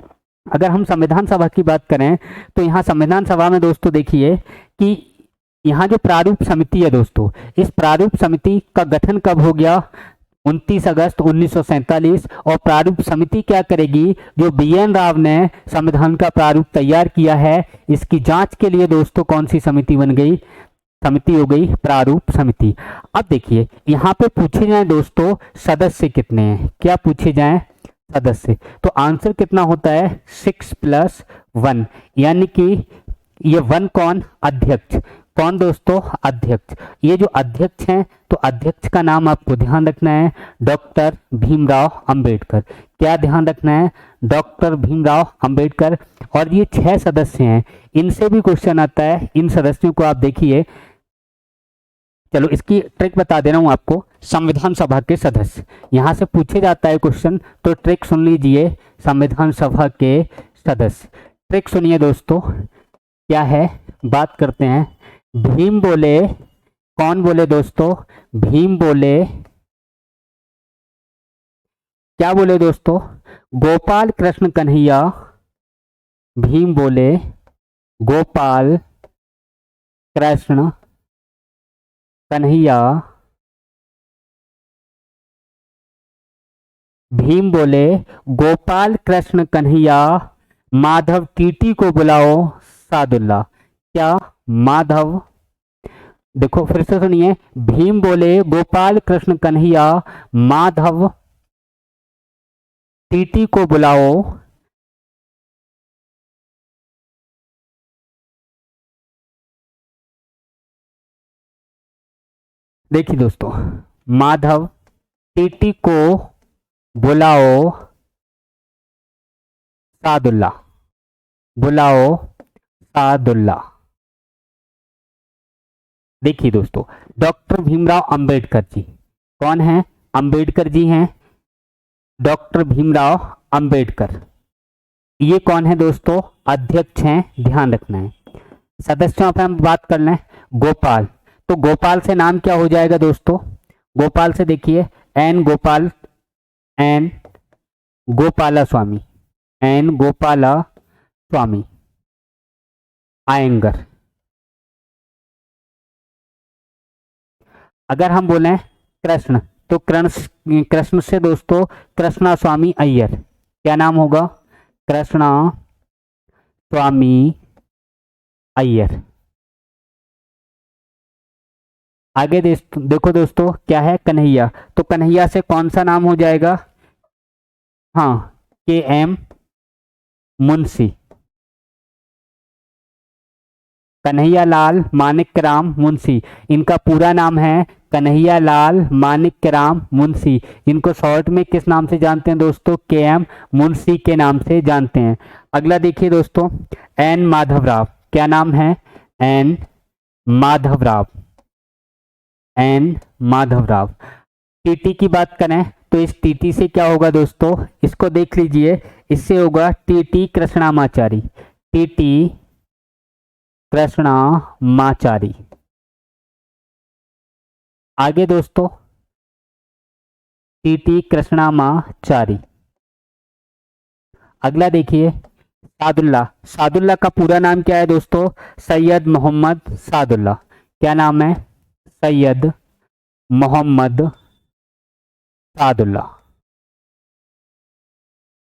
अगर हम संविधान सभा की बात करें तो यहाँ संविधान सभा में दोस्तों देखिए कि यहाँ जो प्रारूप समिति है दोस्तों, इस प्रारूप समिति का गठन कब हो गया? 29 अगस्त 1947। और प्रारूप समिति क्या करेगी? जो BN राव ने संविधान का प्रारूप तैयार किया है इसकी जांच के लिए दोस्तों कौन सी समिति बन गई? समिति हो गई प्रारूप समिति। अब देखिए यहाँ पे पूछे जाए दोस्तों सदस्य कितने हैं, क्या पूछे जाए? सदस्य। तो आंसर कितना होता है? 6 + 1, यानी कि ये 1 कौन? अध्यक्ष। कौन दोस्तों? अध्यक्ष। ये जो अध्यक्ष हैं तो अध्यक्ष का नाम आपको ध्यान रखना है डॉक्टर भीमराव अंबेडकर। क्या ध्यान रखना है? डॉक्टर भीमराव अंबेडकर। और ये 6 सदस्य हैं, इनसे भी क्वेश्चन आता है। इन सदस्यों को आप देखिए, चलो इसकी ट्रिक बता दे रहा हूं आपको। संविधान सभा के सदस्य यहां से पूछे जाता है क्वेश्चन, तो ट्रिक सुन लीजिए। संविधान सभा के सदस्य, ट्रिक सुनिए दोस्तों क्या है, बात करते हैं। भीम बोले, कौन बोले दोस्तों? भीम बोले, क्या बोले दोस्तों? गोपाल कृष्ण कन्हैया। भीम बोले गोपाल कृष्ण कन्हैया। भीम बोले गोपाल कृष्ण कन्हैया, माधव TT को बुलाओ सादुल्ला। क्या? माधव। देखो फिर से सुनिए, भीम बोले गोपाल कृष्ण कन्हैया, माधव TT को बुलाओ देखिए दोस्तों, माधव TT को बुलाओ सादुल्ला, बुलाओ सादुल्ला। देखिए दोस्तों, डॉक्टर भीमराव अंबेडकर जी कौन है? अंबेडकर जी हैं, डॉक्टर भीमराव अंबेडकर। ये कौन है दोस्तों? अध्यक्ष हैं, ध्यान रखना है। सदस्यों पर हम बात कर लें। गोपाल, तो गोपाल से नाम क्या हो जाएगा दोस्तों? गोपाल से देखिए N गोपाल, N गोपाला स्वामी, N गोपाला स्वामी आयंगर। अगर हम बोले कृष्ण, तो कृष्ण कृष्ण से दोस्तों कृष्णा स्वामी अय्यर, क्या नाम होगा? कृष्णा स्वामी अय्यर। आगे देखो दोस्तों क्या है? कन्हैया, तो कन्हैया से कौन सा नाम हो जाएगा? हाँ, के एम मुंशी, कन्हैया लाल माणिक्यराम मुंशी। इनका पूरा नाम है कन्हैया लाल माणिक्यराम मुंशी। इनको शॉर्ट में किस नाम से जानते हैं दोस्तों? के एम मुंशी के नाम से जानते हैं। अगला देखिए दोस्तों, एन माधवराव, क्या नाम है? N Madhavrao, N Madhavrao. TT की बात करें तो इस टीटी से क्या होगा दोस्तों? इसको देख लीजिए, इससे होगा टीटी कृष्णामाचारी, टीटी कृष्णामाचारी। आगे दोस्तों टीटी कृष्णामाचारी। अगला देखिए सादुल्ला, सादुल्ला का पूरा नाम क्या है दोस्तों? सैयद मोहम्मद सादुल्ला। क्या नाम है? सैयद मोहम्मद सादुल्ला।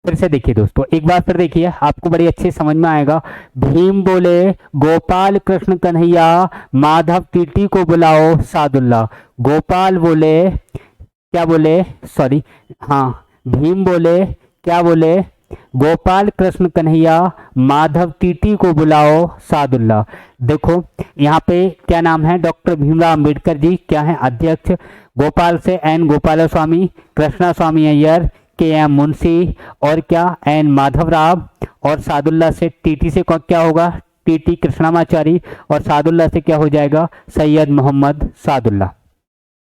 फिर से देखिए दोस्तों, एक बार फिर देखिए, आपको बड़ी अच्छी समझ में आएगा। भीम बोले गोपाल कृष्ण कन्हैया, माधव टीटी को बुलाओ सादुल्ला। गोपाल बोले, क्या बोले? सॉरी, हाँ, भीम बोले, क्या बोले? गोपाल कृष्ण कन्हैया, माधव टीटी को बुलाओ सादुल्ला। देखो यहाँ पे क्या नाम है? डॉक्टर भीमराव अंबेडकर जी क्या है? अध्यक्ष। गोपाल से एन गोपाल स्वामी, कृष्णा स्वामी अय्यर, के एम मुंशी, और क्या? एन माधवराव। और सादुल्ला से टीटी से क्या होगा? टीटी कृष्णामाचारी। और सादुल्ला से क्या हो जाएगा? सैयद मोहम्मद सादुल्ला।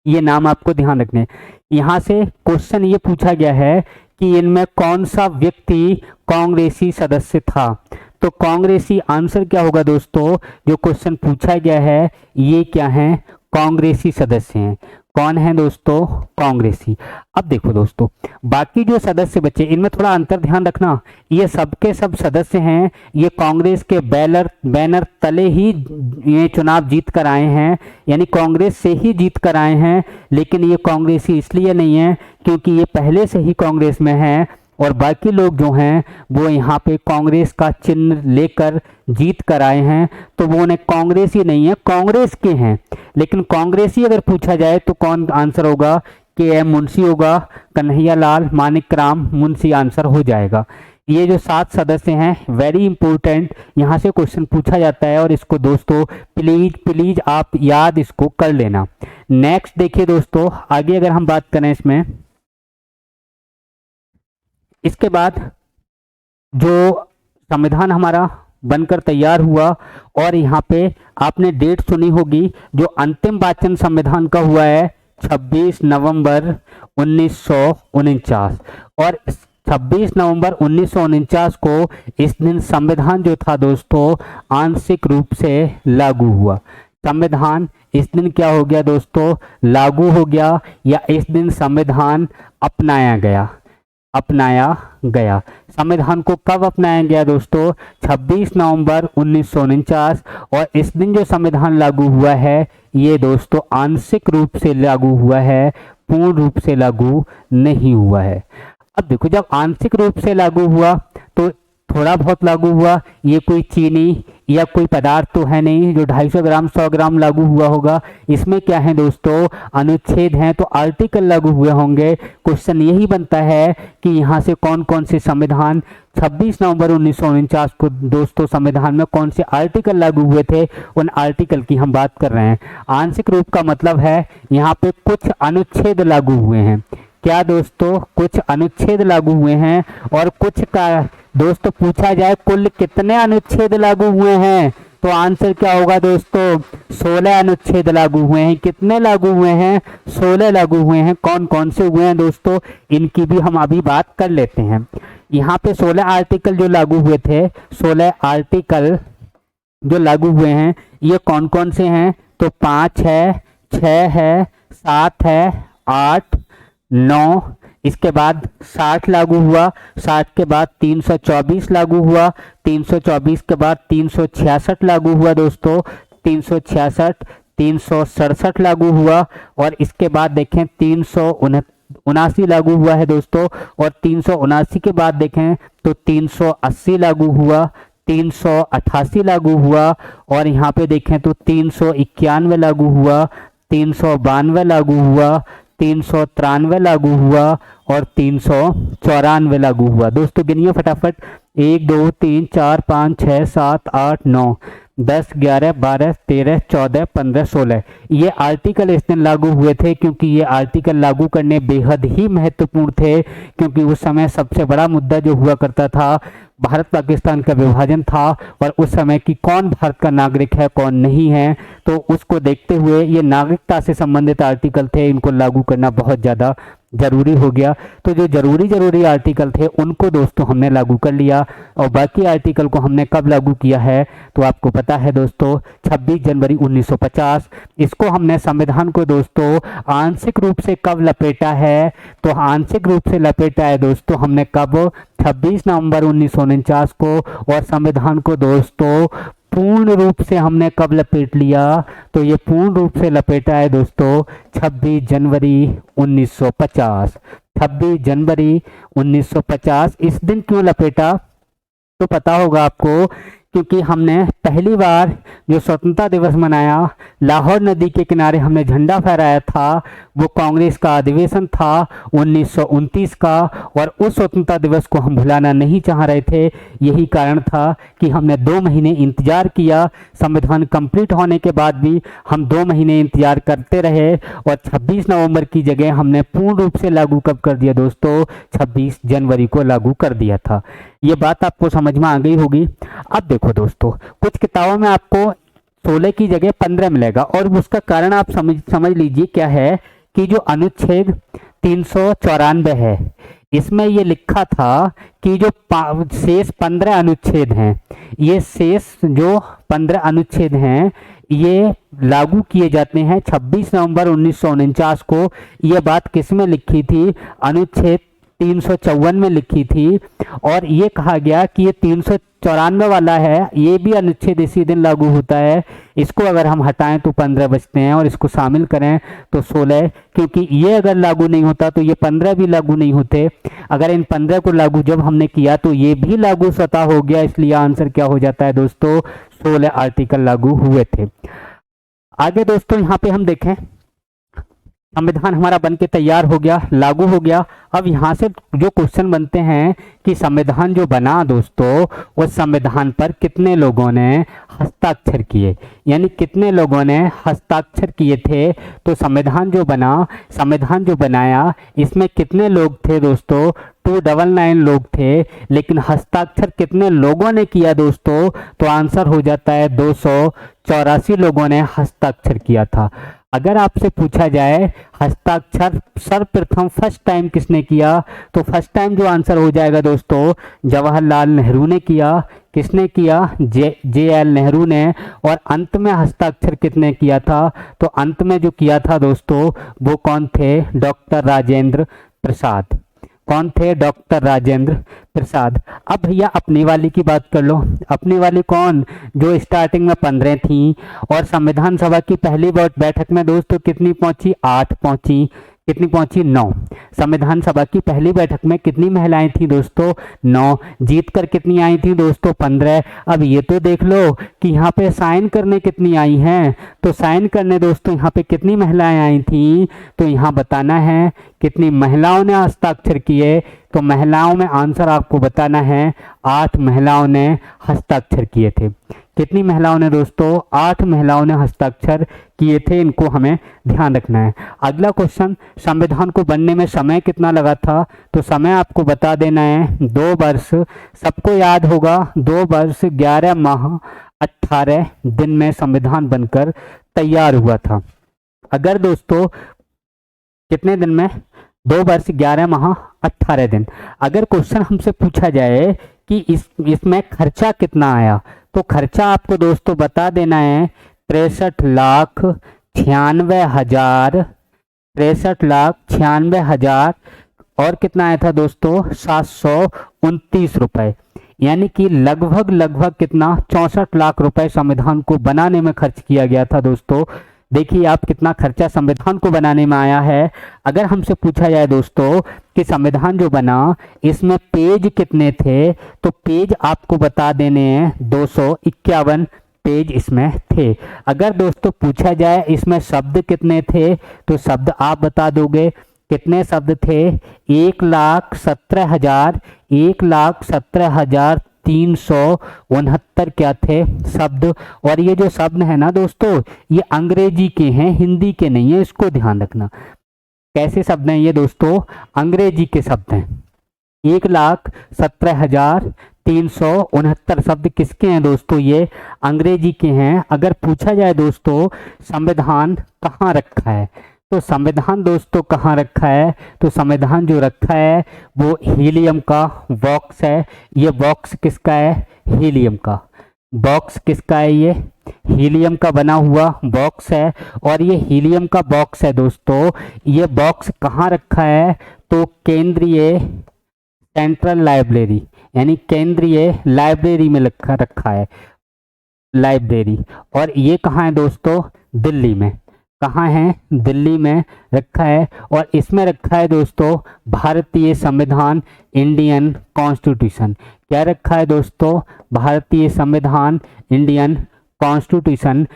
ये नाम आपको ध्यान रखने। यहाँ से क्वेश्चन ये पूछा गया है कि इनमें कौन सा व्यक्ति कांग्रेसी सदस्य था? तो कांग्रेसी आंसर क्या होगा दोस्तों? जो क्वेश्चन पूछा गया है ये क्या है? कांग्रेसी सदस्य हैं। कौन है दोस्तों? कांग्रेसी। अब देखो दोस्तों, बाकी जो सदस्य बचे इनमें थोड़ा अंतर ध्यान रखना। ये सबके सब सदस्य हैं, ये कांग्रेस के बैनर तले ही ये चुनाव जीत कर आए हैं, यानी कांग्रेस से ही जीत कर आए हैं। लेकिन ये कांग्रेसी इसलिए नहीं है क्योंकि ये पहले से ही कांग्रेस में है, और बाकी लोग जो हैं वो यहाँ पे कांग्रेस का चिन्ह लेकर जीत कर आए हैं, तो वो उन्हें कांग्रेसी नहीं है, कांग्रेस के हैं। लेकिन कांग्रेसी अगर पूछा जाए तो कौन आंसर होगा? के एम मुंशी होगा, कन्हैया लाल माणिक्यराम मुंशी आंसर हो जाएगा। ये जो 7 सदस्य हैं वेरी इंपॉर्टेंट, यहाँ से क्वेश्चन पूछा जाता है, और इसको दोस्तों प्लीज आप याद इसको कर लेना। नेक्स्ट देखिए दोस्तों, आगे अगर हम बात करें इसमें, इसके बाद जो संविधान हमारा बनकर तैयार हुआ, और यहाँ पे आपने डेट सुनी होगी, जो अंतिम वाचन संविधान का हुआ है 26 नवंबर 1949, और 26 नवंबर 1949 को इस दिन संविधान जो था दोस्तों आंशिक रूप से लागू हुआ। संविधान इस दिन क्या हो गया दोस्तों? लागू हो गया, या इस दिन संविधान अपनाया गया। संविधान को कब अपनाया गया दोस्तों? 26 नवंबर 1949। और इस दिन जो संविधान लागू हुआ है ये दोस्तों आंशिक रूप से लागू हुआ है, पूर्ण रूप से लागू नहीं हुआ है। अब देखो, जब आंशिक रूप से लागू हुआ तो थोड़ा बहुत लागू हुआ, ये कोई चीनी या कोई पदार्थ तो है नहीं जो 250 ग्राम 100 ग्राम लागू हुआ होगा। इसमें क्या है दोस्तों? अनुच्छेद हैं, तो आर्टिकल लागू हुए होंगे। क्वेश्चन यही बनता है कि यहाँ से कौन कौन से संविधान 26 नवंबर 1949 को दोस्तों संविधान में कौन से आर्टिकल लागू हुए थे, उन आर्टिकल की हम बात कर रहे हैं। आंशिक रूप का मतलब है यहाँ पे कुछ अनुच्छेद लागू हुए हैं। क्या दोस्तों? कुछ अनुच्छेद लागू हुए हैं, और कुछ का दोस्तों पूछा जाए कुल कितने अनुच्छेद लागू हुए हैं, तो आंसर क्या होगा दोस्तों? 16 अनुच्छेद लागू हुए हैं। कितने लागू हुए हैं? 16 लागू हुए हैं। कौन कौन से हुए हैं दोस्तों, इनकी भी हम अभी बात कर लेते हैं। यहाँ पे 16 आर्टिकल जो लागू हुए थे, 16 आर्टिकल जो लागू हुए हैं ये कौन कौन से हैं? तो 5 है, 6 है, 7 है, 8, 9, इसके बाद 60 लागू हुआ, 60 के बाद 324 लागू हुआ, 324 के बाद 366 लागू हुआ दोस्तों, 366, 367 लागू हुआ, और इसके बाद देखें 379 लागू हुआ है दोस्तों, और 379 के बाद देखें तो 380 लागू हुआ, 388 लागू हुआ, और यहाँ पे देखें तो 391 लागू हुआ, 392 लागू हुआ, 393 लागू हुआ, और 394 लागू हुआ। दोस्तों गिनिए फटाफट, 1 2 3 4 5 6 7 8 9 10 11 12 13 14 15 16 ये आर्टिकल इस दिन लागू हुए थे, क्योंकि ये आर्टिकल लागू करने बेहद ही महत्वपूर्ण थे, क्योंकि उस समय सबसे बड़ा मुद्दा जो हुआ करता था भारत पाकिस्तान का विभाजन था, और उस समय की कौन भारत का नागरिक है कौन नहीं है, तो उसको देखते हुए ये नागरिकता से संबंधित आर्टिकल थे, इनको लागू करना बहुत ज़्यादा जरूरी हो गया। तो जो जरूरी आर्टिकल थे उनको दोस्तों हमने लागू कर लिया, और बाकी आर्टिकल को हमने कब लागू किया है तो आपको पता है दोस्तों, 26 जनवरी 1950। इसको हमने संविधान को दोस्तों आंशिक रूप से कब लपेटा है, तो आंशिक रूप से लपेटा है दोस्तों हमने कब, 26 नवंबर 1949 को, और संविधान को दोस्तों पूर्ण रूप से हमने कब लपेट लिया, तो ये पूर्ण रूप से लपेटा है दोस्तों 26 जनवरी 1950। 26 जनवरी 1950 इस दिन क्यों लपेटा तो पता होगा आपको, क्योंकि हमने पहली बार जो स्वतंत्रता दिवस मनाया, लाहौर नदी के किनारे हमने झंडा फहराया था, वो कांग्रेस का अधिवेशन था 1929 का, और उस स्वतंत्रता दिवस को हम भुलाना नहीं चाह रहे थे। यही कारण था कि हमने 2 महीने इंतजार किया, संविधान कंप्लीट होने के बाद भी हम 2 महीने इंतजार करते रहे, और 26 नवंबर की जगह हमने पूर्ण रूप से लागू कब कर दिया दोस्तों, 26 जनवरी को लागू कर दिया था। ये बात आपको समझ में आ गई होगी। अब देखो दोस्तों, कुछ किताबों में आपको 16 की जगह 15 मिलेगा, और उसका कारण आप समझ लीजिए क्या है, कि जो अनुच्छेद 394 है, इसमें ये लिखा था कि जो शेष 15 अनुच्छेद हैं, ये शेष जो 15 अनुच्छेद हैं ये लागू किए जाते हैं 26 नवंबर 1949 को। ये बात किस में लिखी थी, अनुच्छेद 354 में लिखी थी, और ये कहा गया कि ये 394 वाला है, ये भी अनुच्छेद इसी दिन लागू होता है। इसको अगर हम हटाएं तो 15 बचते हैं, और इसको शामिल करें तो 16, क्योंकि ये अगर लागू नहीं होता तो ये 15 भी लागू नहीं होते। अगर इन 15 को लागू जब हमने किया तो ये भी लागू स्वतः हो गया, इसलिए आंसर क्या हो जाता है दोस्तों, 16 आर्टिकल लागू हुए थे। आगे दोस्तों यहाँ पे हम देखें, संविधान हमारा बन के तैयार हो गया, लागू हो गया। अब यहाँ से जो क्वेश्चन बनते हैं कि संविधान जो बना दोस्तों, उस संविधान पर कितने लोगों ने हस्ताक्षर किए, यानी कितने लोगों ने हस्ताक्षर किए थे। तो संविधान जो बना, संविधान जो बनाया, इसमें कितने लोग थे दोस्तों, 299 लोग थे, लेकिन हस्ताक्षर कितने लोगों ने किया दोस्तों, तो आंसर हो जाता है 284 लोगों ने हस्ताक्षर किया था। अगर आपसे पूछा जाए हस्ताक्षर सर्वप्रथम फर्स्ट टाइम किसने किया, तो फर्स्ट टाइम जो आंसर हो जाएगा दोस्तों, जवाहरलाल नेहरू ने किया। किसने किया, जे.एल. नेहरू ने। और अंत में हस्ताक्षर किसने किया था, तो अंत में जो किया था दोस्तों वो कौन थे, डॉक्टर राजेंद्र प्रसाद। कौन थे, डॉक्टर राजेंद्र प्रसाद। अब भैया अपनी वाली की बात कर लो, अपनी वाली कौन, जो स्टार्टिंग में 15 थी, और संविधान सभा की पहली बैठक में दोस्तों कितनी पहुंची, 8 पहुंची। कितनी पहुंची, 9। संविधान सभा की पहली बैठक में कितनी महिलाएं थी दोस्तों, 9। जीत कर कितनी आई थी दोस्तों, 15। अब ये तो देख लो कि यहाँ पे साइन करने कितनी आई हैं, तो साइन करने दोस्तों यहाँ पे कितनी महिलाएं आई थी, तो यहाँ बताना है कितनी महिलाओं ने हस्ताक्षर किए। तो महिलाओं में आंसर आपको बताना है, 8 महिलाओं ने हस्ताक्षर किए थे। कितनी महिलाओं ने दोस्तों, 8 महिलाओं ने हस्ताक्षर किए थे। इनको हमें ध्यान रखना है। अगला क्वेश्चन, संविधान को बनने में समय कितना लगा था, तो समय आपको बता देना है 2 वर्ष। सबको याद होगा 2 वर्ष 11 माह 18 दिन में संविधान बनकर तैयार हुआ था। अगर दोस्तों कितने दिन में, 2 वर्ष 11 माह 18 दिन। अगर क्वेश्चन हमसे पूछा जाए कि इसमें खर्चा कितना आया, तो खर्चा आपको दोस्तों बता देना है 63,96,000, 63,96,000। और कितना आया था दोस्तों, 729 रुपए। यानी कि लगभग कितना, 64 लाख रुपए संविधान को बनाने में खर्च किया गया था दोस्तों। देखिए आप कितना खर्चा संविधान को बनाने में आया है। अगर हमसे पूछा जाए दोस्तों कि संविधान जो बना इसमें पेज कितने थे, तो पेज आपको बता देने हैं 251 पेज इसमें थे। अगर दोस्तों पूछा जाए इसमें शब्द कितने थे, तो शब्द आप बता दोगे। कितने शब्द थे? 1,17,369 क्या थे? शब्द। और ये जो शब्द है ना दोस्तों, ये अंग्रेजी के हैं, हिंदी के नहीं है, इसको ध्यान रखना। कैसे शब्द हैं ये दोस्तों? अंग्रेजी के शब्द हैं। 1,17,369 शब्द किसके हैं दोस्तों? ये अंग्रेजी के हैं। अगर पूछा जाए दोस्तों संविधान कहाँ रखा है, तो संविधान दोस्तों कहाँ रखा है, तो संविधान जो रखा है वो हीलियम का बॉक्स है। ये बॉक्स किसका है? हीलियम का। बॉक्स किसका है? ये हीलियम का बना हुआ बॉक्स है। और ये हीलियम का बॉक्स है दोस्तों, ये बॉक्स कहाँ रखा है, तो केंद्रीय सेंट्रल लाइब्रेरी यानी केंद्रीय लाइब्रेरी में रखा है, लाइब्रेरी। और ये कहाँ है दोस्तों? दिल्ली में। कहाँ है? दिल्ली में रखा है। और इसमें रखा है दोस्तों भारतीय संविधान, इंडियन कॉन्स्टिट्यूशन। क्या रखा है दोस्तों? भारतीय संविधान, इंडियन कॉन्स्टिट्यूशन।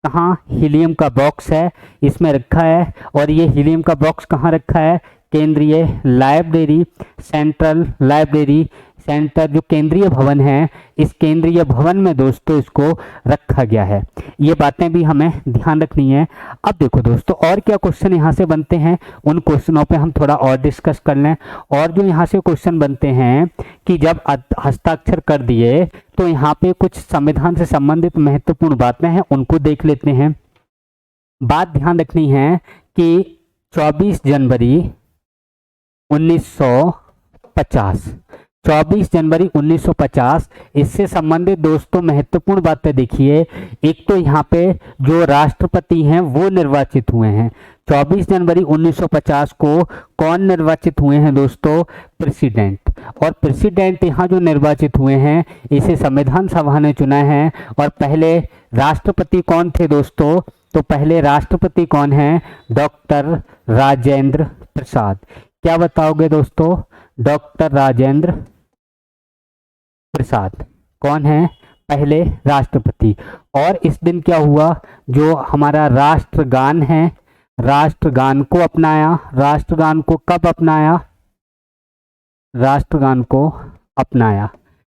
कहाँ? हीलियम का बॉक्स है, इसमें रखा है। और ये हीलियम का बॉक्स कहाँ रखा है? केंद्रीय लाइब्रेरी, सेंट्रल लाइब्रेरी। सेंटर जो केंद्रीय भवन है, इस केंद्रीय भवन में दोस्तों इसको रखा गया है। ये बातें भी हमें ध्यान रखनी है। अब देखो दोस्तों और क्या क्वेश्चन यहाँ से बनते हैं, उन क्वेश्चनों पे हम थोड़ा और डिस्कस कर लें। और जो यहाँ से क्वेश्चन बनते हैं कि जब हस्ताक्षर कर दिए तो यहाँ पे कुछ संविधान से संबंधित महत्वपूर्ण बातें हैं, उनको देख लेते हैं। बात ध्यान रखनी है कि 24 जनवरी 1950, 24 जनवरी 1950 इससे संबंधित दोस्तों महत्वपूर्ण बातें देखिए। एक तो यहाँ पे जो राष्ट्रपति हैं वो निर्वाचित हुए हैं। 24 जनवरी 1950 को कौन निर्वाचित हुए हैं दोस्तों? प्रेसिडेंट। और प्रेसिडेंट यहाँ जो निर्वाचित हुए हैं इसे संविधान सभा ने चुना है। और पहले राष्ट्रपति कौन थे दोस्तों? तो पहले राष्ट्रपति कौन है? डॉक्टर राजेंद्र प्रसाद। क्या बताओगे दोस्तों? डॉक्टर राजेंद्र प्रसाद कौन है? पहले राष्ट्रपति। और इस दिन क्या हुआ? जो हमारा राष्ट्रगान है, राष्ट्रगान को अपनाया। राष्ट्रगान को कब अपनाया? राष्ट्रगान को अपनाया।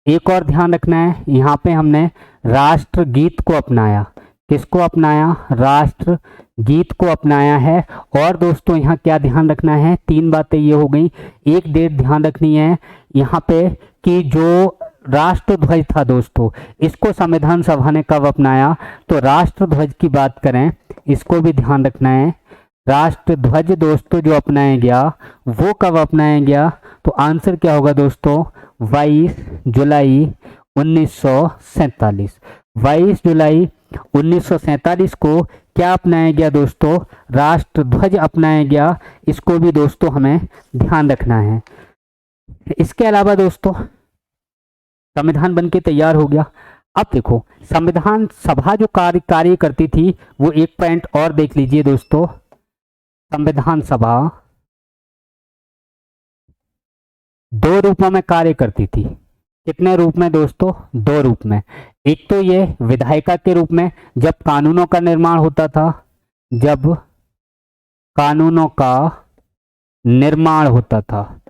एक और ध्यान रखना है, यहाँ पे हमने राष्ट्रगीत को अपनाया। किसको अपनाया? राष्ट्र गीत को अपनाया है। और दोस्तों यहाँ क्या ध्यान रखना है? 3 बातें ये हो गई। एक डेट ध्यान रखनी है यहाँ पे कि जो राष्ट्रध्वज था दोस्तों, इसको संविधान सभा ने कब अपनाया, तो राष्ट्रध्वज की बात करें इसको भी ध्यान रखना है। राष्ट्रध्वज दोस्तों जो अपनाया गया वो कब अपनाया गया, तो आंसर क्या होगा दोस्तों? 22 जुलाई 1947। 22 जुलाई 1947 को क्या अपनाया गया दोस्तों? राष्ट्रध्वज अपनाया गया। इसको भी दोस्तों हमें ध्यान रखना है। इसके अलावा दोस्तों संविधान बनके तैयार हो गया। अब देखो संविधान सभा जो कार्य करती थी वो एक पॉइंट और देख लीजिए दोस्तों। संविधान सभा 2 रूपों में कार्य करती थी। कितने रूप में दोस्तों? 2 रूप में। एक तो ये विधायिका के रूप में, जब कानूनों का निर्माण होता था, जब कानूनों का निर्माण होता था,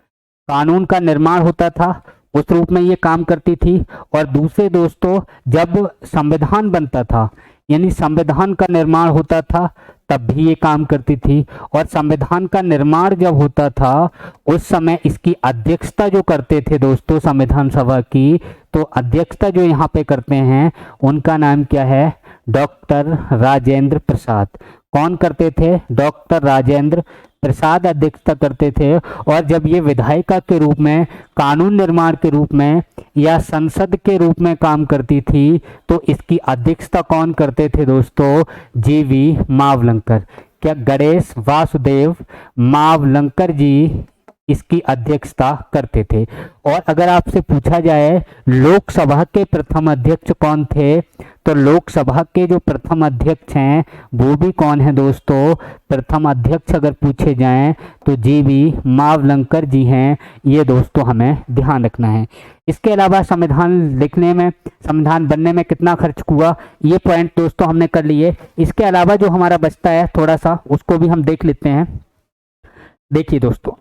कानून का निर्माण होता था उस रूप में ये काम करती थी। और दूसरे दोस्तों जब संविधान बनता था यानी संविधान का निर्माण होता था तब भी ये काम करती थी। और संविधान का निर्माण जब होता था उस समय इसकी अध्यक्षता जो करते थे दोस्तों संविधान सभा की, तो अध्यक्षता जो यहाँ पे करते हैं उनका नाम क्या है? डॉक्टर राजेंद्र प्रसाद। कौन करते थे? डॉक्टर राजेंद्र प्रसाद अध्यक्षता करते थे। और जब ये विधायिका के रूप में, कानून निर्माण के रूप में या संसद के रूप में काम करती थी तो इसकी अध्यक्षता कौन करते थे दोस्तों? जीवी मावलंकर। क्या गणेश वासुदेव मावलंकर जी इसकी अध्यक्षता करते थे। और अगर आपसे पूछा जाए लोकसभा के प्रथम अध्यक्ष कौन थे, तो लोकसभा के जो प्रथम अध्यक्ष हैं वो भी कौन है दोस्तों, प्रथम अध्यक्ष अगर पूछे जाएं तो जीवी मावलंकर जी हैं। ये दोस्तों हमें ध्यान रखना है। इसके अलावा संविधान लिखने में, संविधान बनने में कितना खर्च हुआ, ये पॉइंट दोस्तों हमने कर लिए। इसके अलावा जो हमारा बचता है थोड़ा सा, उसको भी हम देख लेते हैं। देखिए दोस्तों,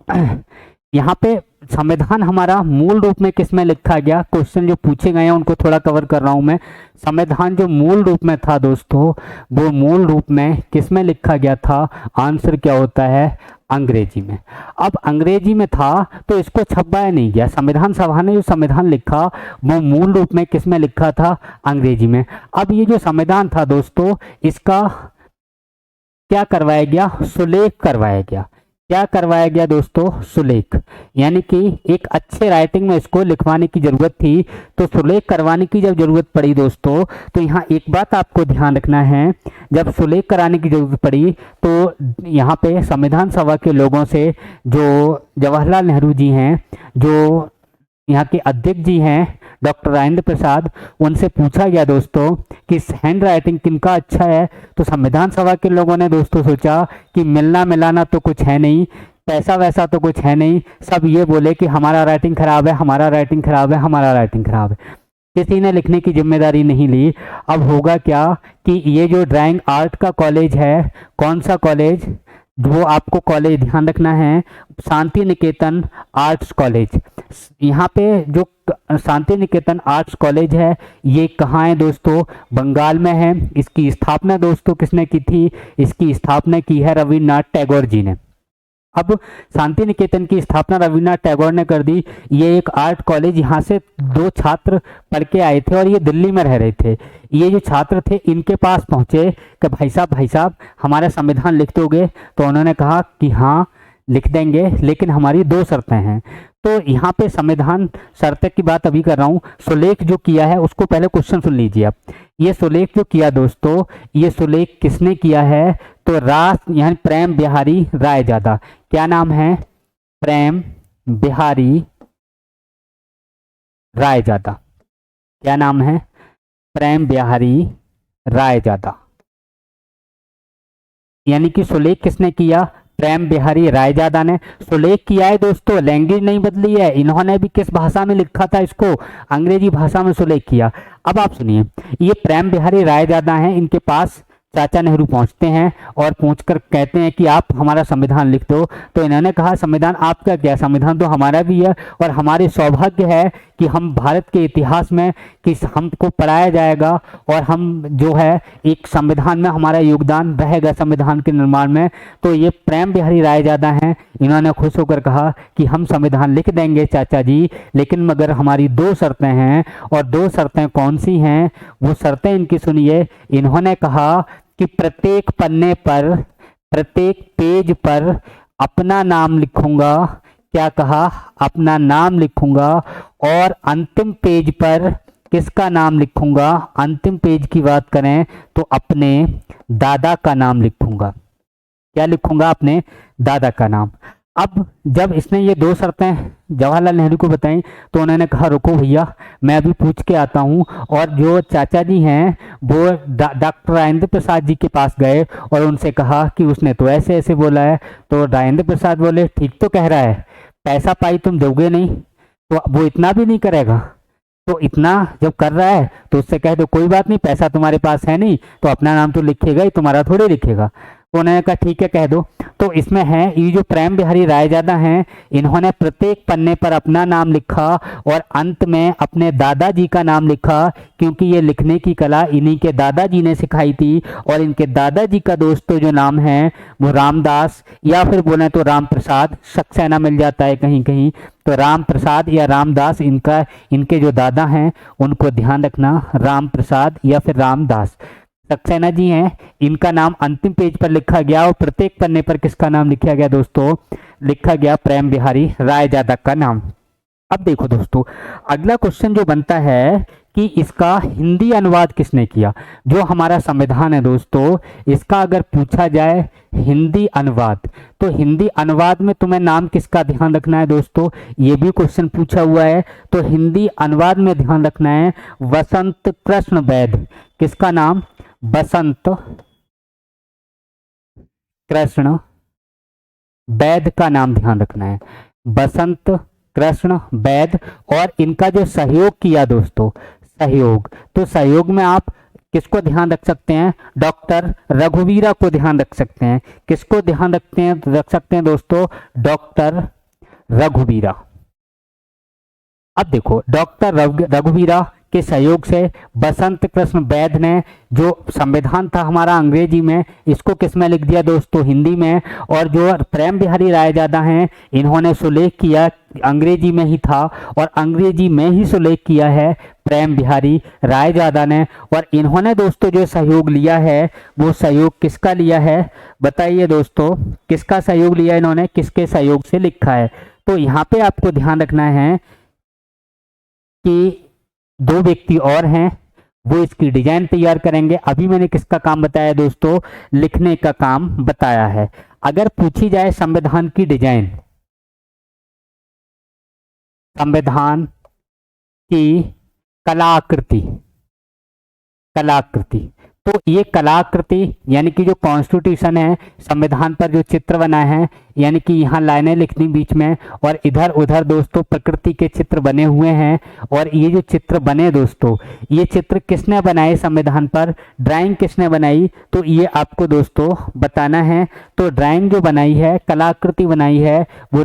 यहाँ पे संविधान हमारा मूल रूप में किस में लिखा गया, क्वेश्चन जो पूछे गए हैं उनको थोड़ा कवर कर रहा हूं मैं। संविधान जो मूल रूप में था दोस्तों, वो मूल रूप में किस में लिखा गया था, आंसर क्या होता है, अंग्रेजी में। अब अंग्रेजी में था तो इसको छपाया नहीं गया। संविधान सभा ने जो संविधान लिखा वो मूल रूप में किस में लिखा था, अंग्रेजी में। अब ये जो संविधान था दोस्तों, इसका क्या करवाया गया, सुलेख करवाया गया। क्या करवाया गया दोस्तों, सुलेख। यानी कि एक अच्छे राइटिंग में इसको लिखवाने की जरूरत थी, तो सुलेख करवाने की जब जरूरत पड़ी दोस्तों, तो यहाँ एक बात आपको ध्यान रखना है, जब सुलेख कराने की जरूरत पड़ी तो यहाँ पे संविधान सभा के लोगों से, जो जवाहरलाल नेहरू जी हैं, जो यहाँ के अध्यक्ष जी हैं डॉक्टर राजेंद्र प्रसाद, उनसे पूछा गया दोस्तों कि हैंड राइटिंग किनका अच्छा है। तो संविधान सभा के लोगों ने दोस्तों सोचा कि मिलना मिलाना तो कुछ है नहीं, पैसा वैसा तो कुछ है नहीं, सब ये बोले कि हमारा राइटिंग खराब है, हमारा राइटिंग खराब है, हमारा राइटिंग खराब है। किसी ने लिखने की जिम्मेदारी नहीं ली। अब होगा क्या कि ये जो ड्राइंग आर्ट का कॉलेज है, कौन सा कॉलेज, वो आपको कॉलेज ध्यान रखना है, शांति निकेतन आर्ट्स कॉलेज। यहाँ पे जो शांति निकेतन आर्ट्स कॉलेज है, ये कहाँ है दोस्तों, बंगाल में है। इसकी स्थापना दोस्तों किसने की थी, इसकी स्थापना की है रविन्द्रनाथ टैगोर जी ने। अब शांति निकेतन की स्थापना रविन्द्रनाथ टैगोर ने कर दी। ये एक आर्ट कॉलेज, यहाँ से 2 छात्र पढ़ के आए थे और ये दिल्ली में रह रहे थे। ये जो छात्र थे इनके पास पहुंचे कि भाई साहब हमारा संविधान लिख दोगे, तो उन्होंने कहा कि हाँ लिख देंगे, लेकिन हमारी 2 शर्तें हैं। तो यहाँ पे संविधान शर्तें की बात अभी कर रहा हूँ, सुलेख जो किया है उसको पहले क्वेश्चन सुन लीजिए आप। ये सुलेख जो किया दोस्तों, ये सुलेख किसने किया है, तो यानी प्रेम बिहारी रायजादा। क्या नाम है, प्रेम बिहारी रायजादा। क्या नाम है, प्रेम बिहारी रायजादा। यानी कि सुलेख किसने किया, प्रेम बिहारी रायजादा ने सुलेख किया है दोस्तों, लैंग्वेज नहीं बदली है। इन्होंने भी किस भाषा में लिखा था इसको, अंग्रेजी भाषा में सुलेख किया। अब आप सुनिए, ये प्रेम बिहारी रायजादा हैं, इनके पास चाचा नेहरू पहुंचते हैं और पूछकर कहते हैं कि आप हमारा संविधान लिख दो। तो इन्होंने कहा संविधान आपका क्या, संविधान तो हमारा भी है, और हमारे सौभाग्य है कि हम भारत के इतिहास में कि हमको पढ़ाया जाएगा, और हम जो है एक संविधान में हमारा योगदान रहेगा संविधान के निर्माण में। तो ये प्रेम बिहारी रायजादा हैं, इन्होंने खुश होकर कहा कि हम संविधान लिख देंगे चाचा जी, लेकिन मगर हमारी 2 शर्तें हैं। और 2 शर्तें कौन सी हैं, वो शर्तें इनकी सुनिए। इन्होंने कहा कि प्रत्येक पन्ने पर, प्रत्येक पेज पर अपना नाम लिखूंगा। क्या कहा, अपना नाम लिखूंगा। और अंतिम पेज पर किसका नाम लिखूंगा, अंतिम पेज की बात करें तो अपने दादा का नाम लिखूंगा। क्या लिखूंगा, अपने दादा का नाम। अब जब इसने ये 2 शर्तें जवाहरलाल नेहरू को बताई, तो उन्होंने कहा रुको भैया मैं अभी पूछ के आता हूँ। और जो चाचा जी हैं वो डॉक्टर राजेंद्र प्रसाद जी के पास गए और उनसे कहा कि उसने तो ऐसे ऐसे बोला है। तो राजेंद्र प्रसाद बोले ठीक तो कह रहा है, पैसा पाई तुम दोगे नहीं, तो वो इतना भी नहीं करेगा। तो इतना जब कर रहा है तो उससे कह दो कोई बात नहीं, पैसा तुम्हारे पास है नहीं तो अपना नाम तो लिखेगा ही, तुम्हारा थोड़े लिखेगा। तो उन्होंने कहा ठीक है कह दो। तो इसमें है ये जो प्रेम बिहारी रायजादा हैं, इन्होंने प्रत्येक पन्ने पर अपना नाम लिखा और अंत में अपने दादाजी का नाम लिखा, क्योंकि ये लिखने की कला इन्हीं के दादाजी ने सिखाई थी। और इनके दादाजी का दोस्तों जो नाम है वो रामदास, या फिर बोले तो राम प्रसाद, सक्सेना मिल जाता है कहीं कहीं, तो राम प्रसाद या रामदास इनके जो दादा हैं उनको ध्यान रखना, राम प्रसाद या फिर रामदास। सक्सेना जी हैं, इनका नाम अंतिम पेज पर लिखा गया। और प्रत्येक पन्ने पर किसका नाम लिखा गया दोस्तों, लिखा गया प्रेम बिहारी रायजादा का नाम। अब देखो दोस्तों, अगला क्वेश्चन जो बनता है कि इसका हिंदी अनुवाद किसने किया। जो हमारा संविधान है दोस्तों, इसका अगर पूछा जाए हिंदी अनुवाद, तो हिंदी अनुवाद में तुम्हें नाम किसका ध्यान रखना है दोस्तों, ये भी क्वेश्चन पूछा हुआ है। तो हिंदी अनुवाद में ध्यान रखना है वसंत कृष्ण वैद्य। किसका नाम, बसंत कृष्ण वैद्य का नाम ध्यान रखना है, बसंत कृष्ण वैद्य। और इनका जो सहयोग किया दोस्तों, सहयोग, तो सहयोग में आप किसको ध्यान रख सकते हैं, डॉक्टर रघुवीरा को ध्यान रख सकते हैं। किसको ध्यान रख सकते हैं दोस्तों, डॉक्टर रघुवीरा। अब देखो, डॉक्टर रघुवीरा के सहयोग से बसंत कृष्ण वैद्य ने जो संविधान था हमारा अंग्रेजी में, इसको किस में लिख दिया दोस्तों, हिंदी में। और जो प्रेम बिहारी रायजादा हैं, इन्होंने सुलेख किया अंग्रेजी में ही था, और अंग्रेजी में ही सुलेख किया है प्रेम बिहारी रायजादा ने। और इन्होंने दोस्तों जो सहयोग लिया है, वो सहयोग किसका लिया है, बताइए दोस्तों, किसका सहयोग लिया इन्होंने, किसके सहयोग से लिखा है। तो यहाँ पे आपको ध्यान रखना है कि दो व्यक्ति और हैं, वो इसकी डिजाइन तैयार करेंगे। अभी मैंने किसका काम बताया दोस्तों, लिखने का काम बताया है। अगर पूछी जाए संविधान की डिजाइन, संविधान की कलाकृति, कलाकृति, तो ये कलाकृति यानी कि जो कॉन्स्टिट्यूशन है, संविधान पर जो चित्र बना है, यानी कि यहाँ लाइनें लिखनी बीच में, और इधर उधर दोस्तों प्रकृति के चित्र बने हुए हैं। और ये जो चित्र बने दोस्तों, ये चित्र किसने बनाए संविधान पर, ड्राइंग किसने बनाई, तो ये आपको दोस्तों बताना है। तो ड्राइंग जो बनाई है, कलाकृति बनाई है, वो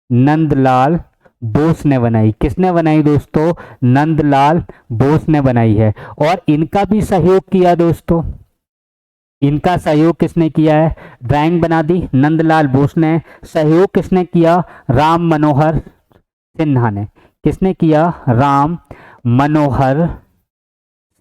नंदलाल बोस ने बनाई। किसने बनाई दोस्तों, नंदलाल बोस ने बनाई है। और इनका भी सहयोग किया दोस्तों, इनका सहयोग किसने किया है, ड्राइंग बना दी नंदलाल बोस ने, सहयोग किसने किया, राम मनोहर सिन्हा ने। किसने किया, राम मनोहर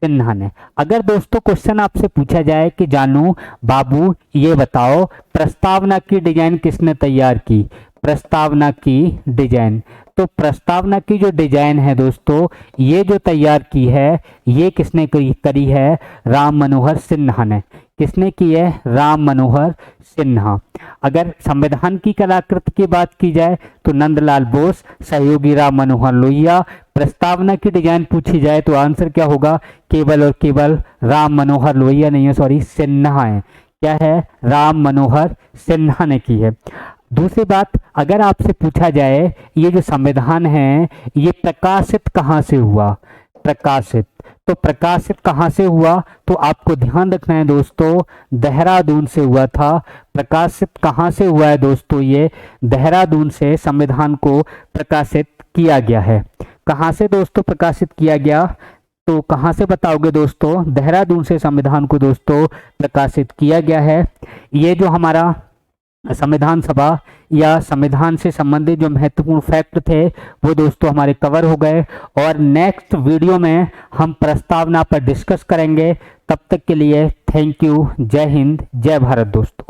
सिन्हा ने। अगर दोस्तों क्वेश्चन आपसे पूछा जाए कि जानू बाबू ये बताओ प्रस्तावना की डिजाइन किसने तैयार की, प्रस्तावना की डिजाइन, तो प्रस्तावना की जो डिजाइन है दोस्तों, ये जो तैयार की है, ये किसने करी है, राम मनोहर सिन्हा ने। किसने की है, राम मनोहर सिन्हा। अगर संविधान की कलाकृति की बात की जाए तो नंदलाल बोस, सहयोगी राम मनोहर लोहिया। प्रस्तावना की डिजाइन पूछी जाए तो आंसर क्या होगा, केवल और केवल राम मनोहर लोहिया नहीं है, सॉरी सिन्हा है। क्या है, राम मनोहर सिन्हा ने की है। दूसरी बात, अगर आपसे पूछा जाए ये जो संविधान है ये प्रकाशित कहाँ से हुआ, प्रकाशित, तो प्रकाशित कहाँ से हुआ, तो आपको ध्यान रखना है दोस्तों, देहरादून से हुआ था। प्रकाशित कहाँ से हुआ है दोस्तों, ये देहरादून से संविधान को प्रकाशित किया गया है। कहाँ से दोस्तों प्रकाशित किया गया, तो कहाँ से बताओगे दोस्तों, देहरादून से संविधान को दोस्तों प्रकाशित किया गया है। ये जो हमारा संविधान सभा या संविधान से संबंधित जो महत्वपूर्ण फैक्ट थे वो दोस्तों हमारे कवर हो गए, और नेक्स्ट वीडियो में हम प्रस्तावना पर डिस्कस करेंगे। तब तक के लिए थैंक यू, जय हिंद, जय भारत दोस्तों।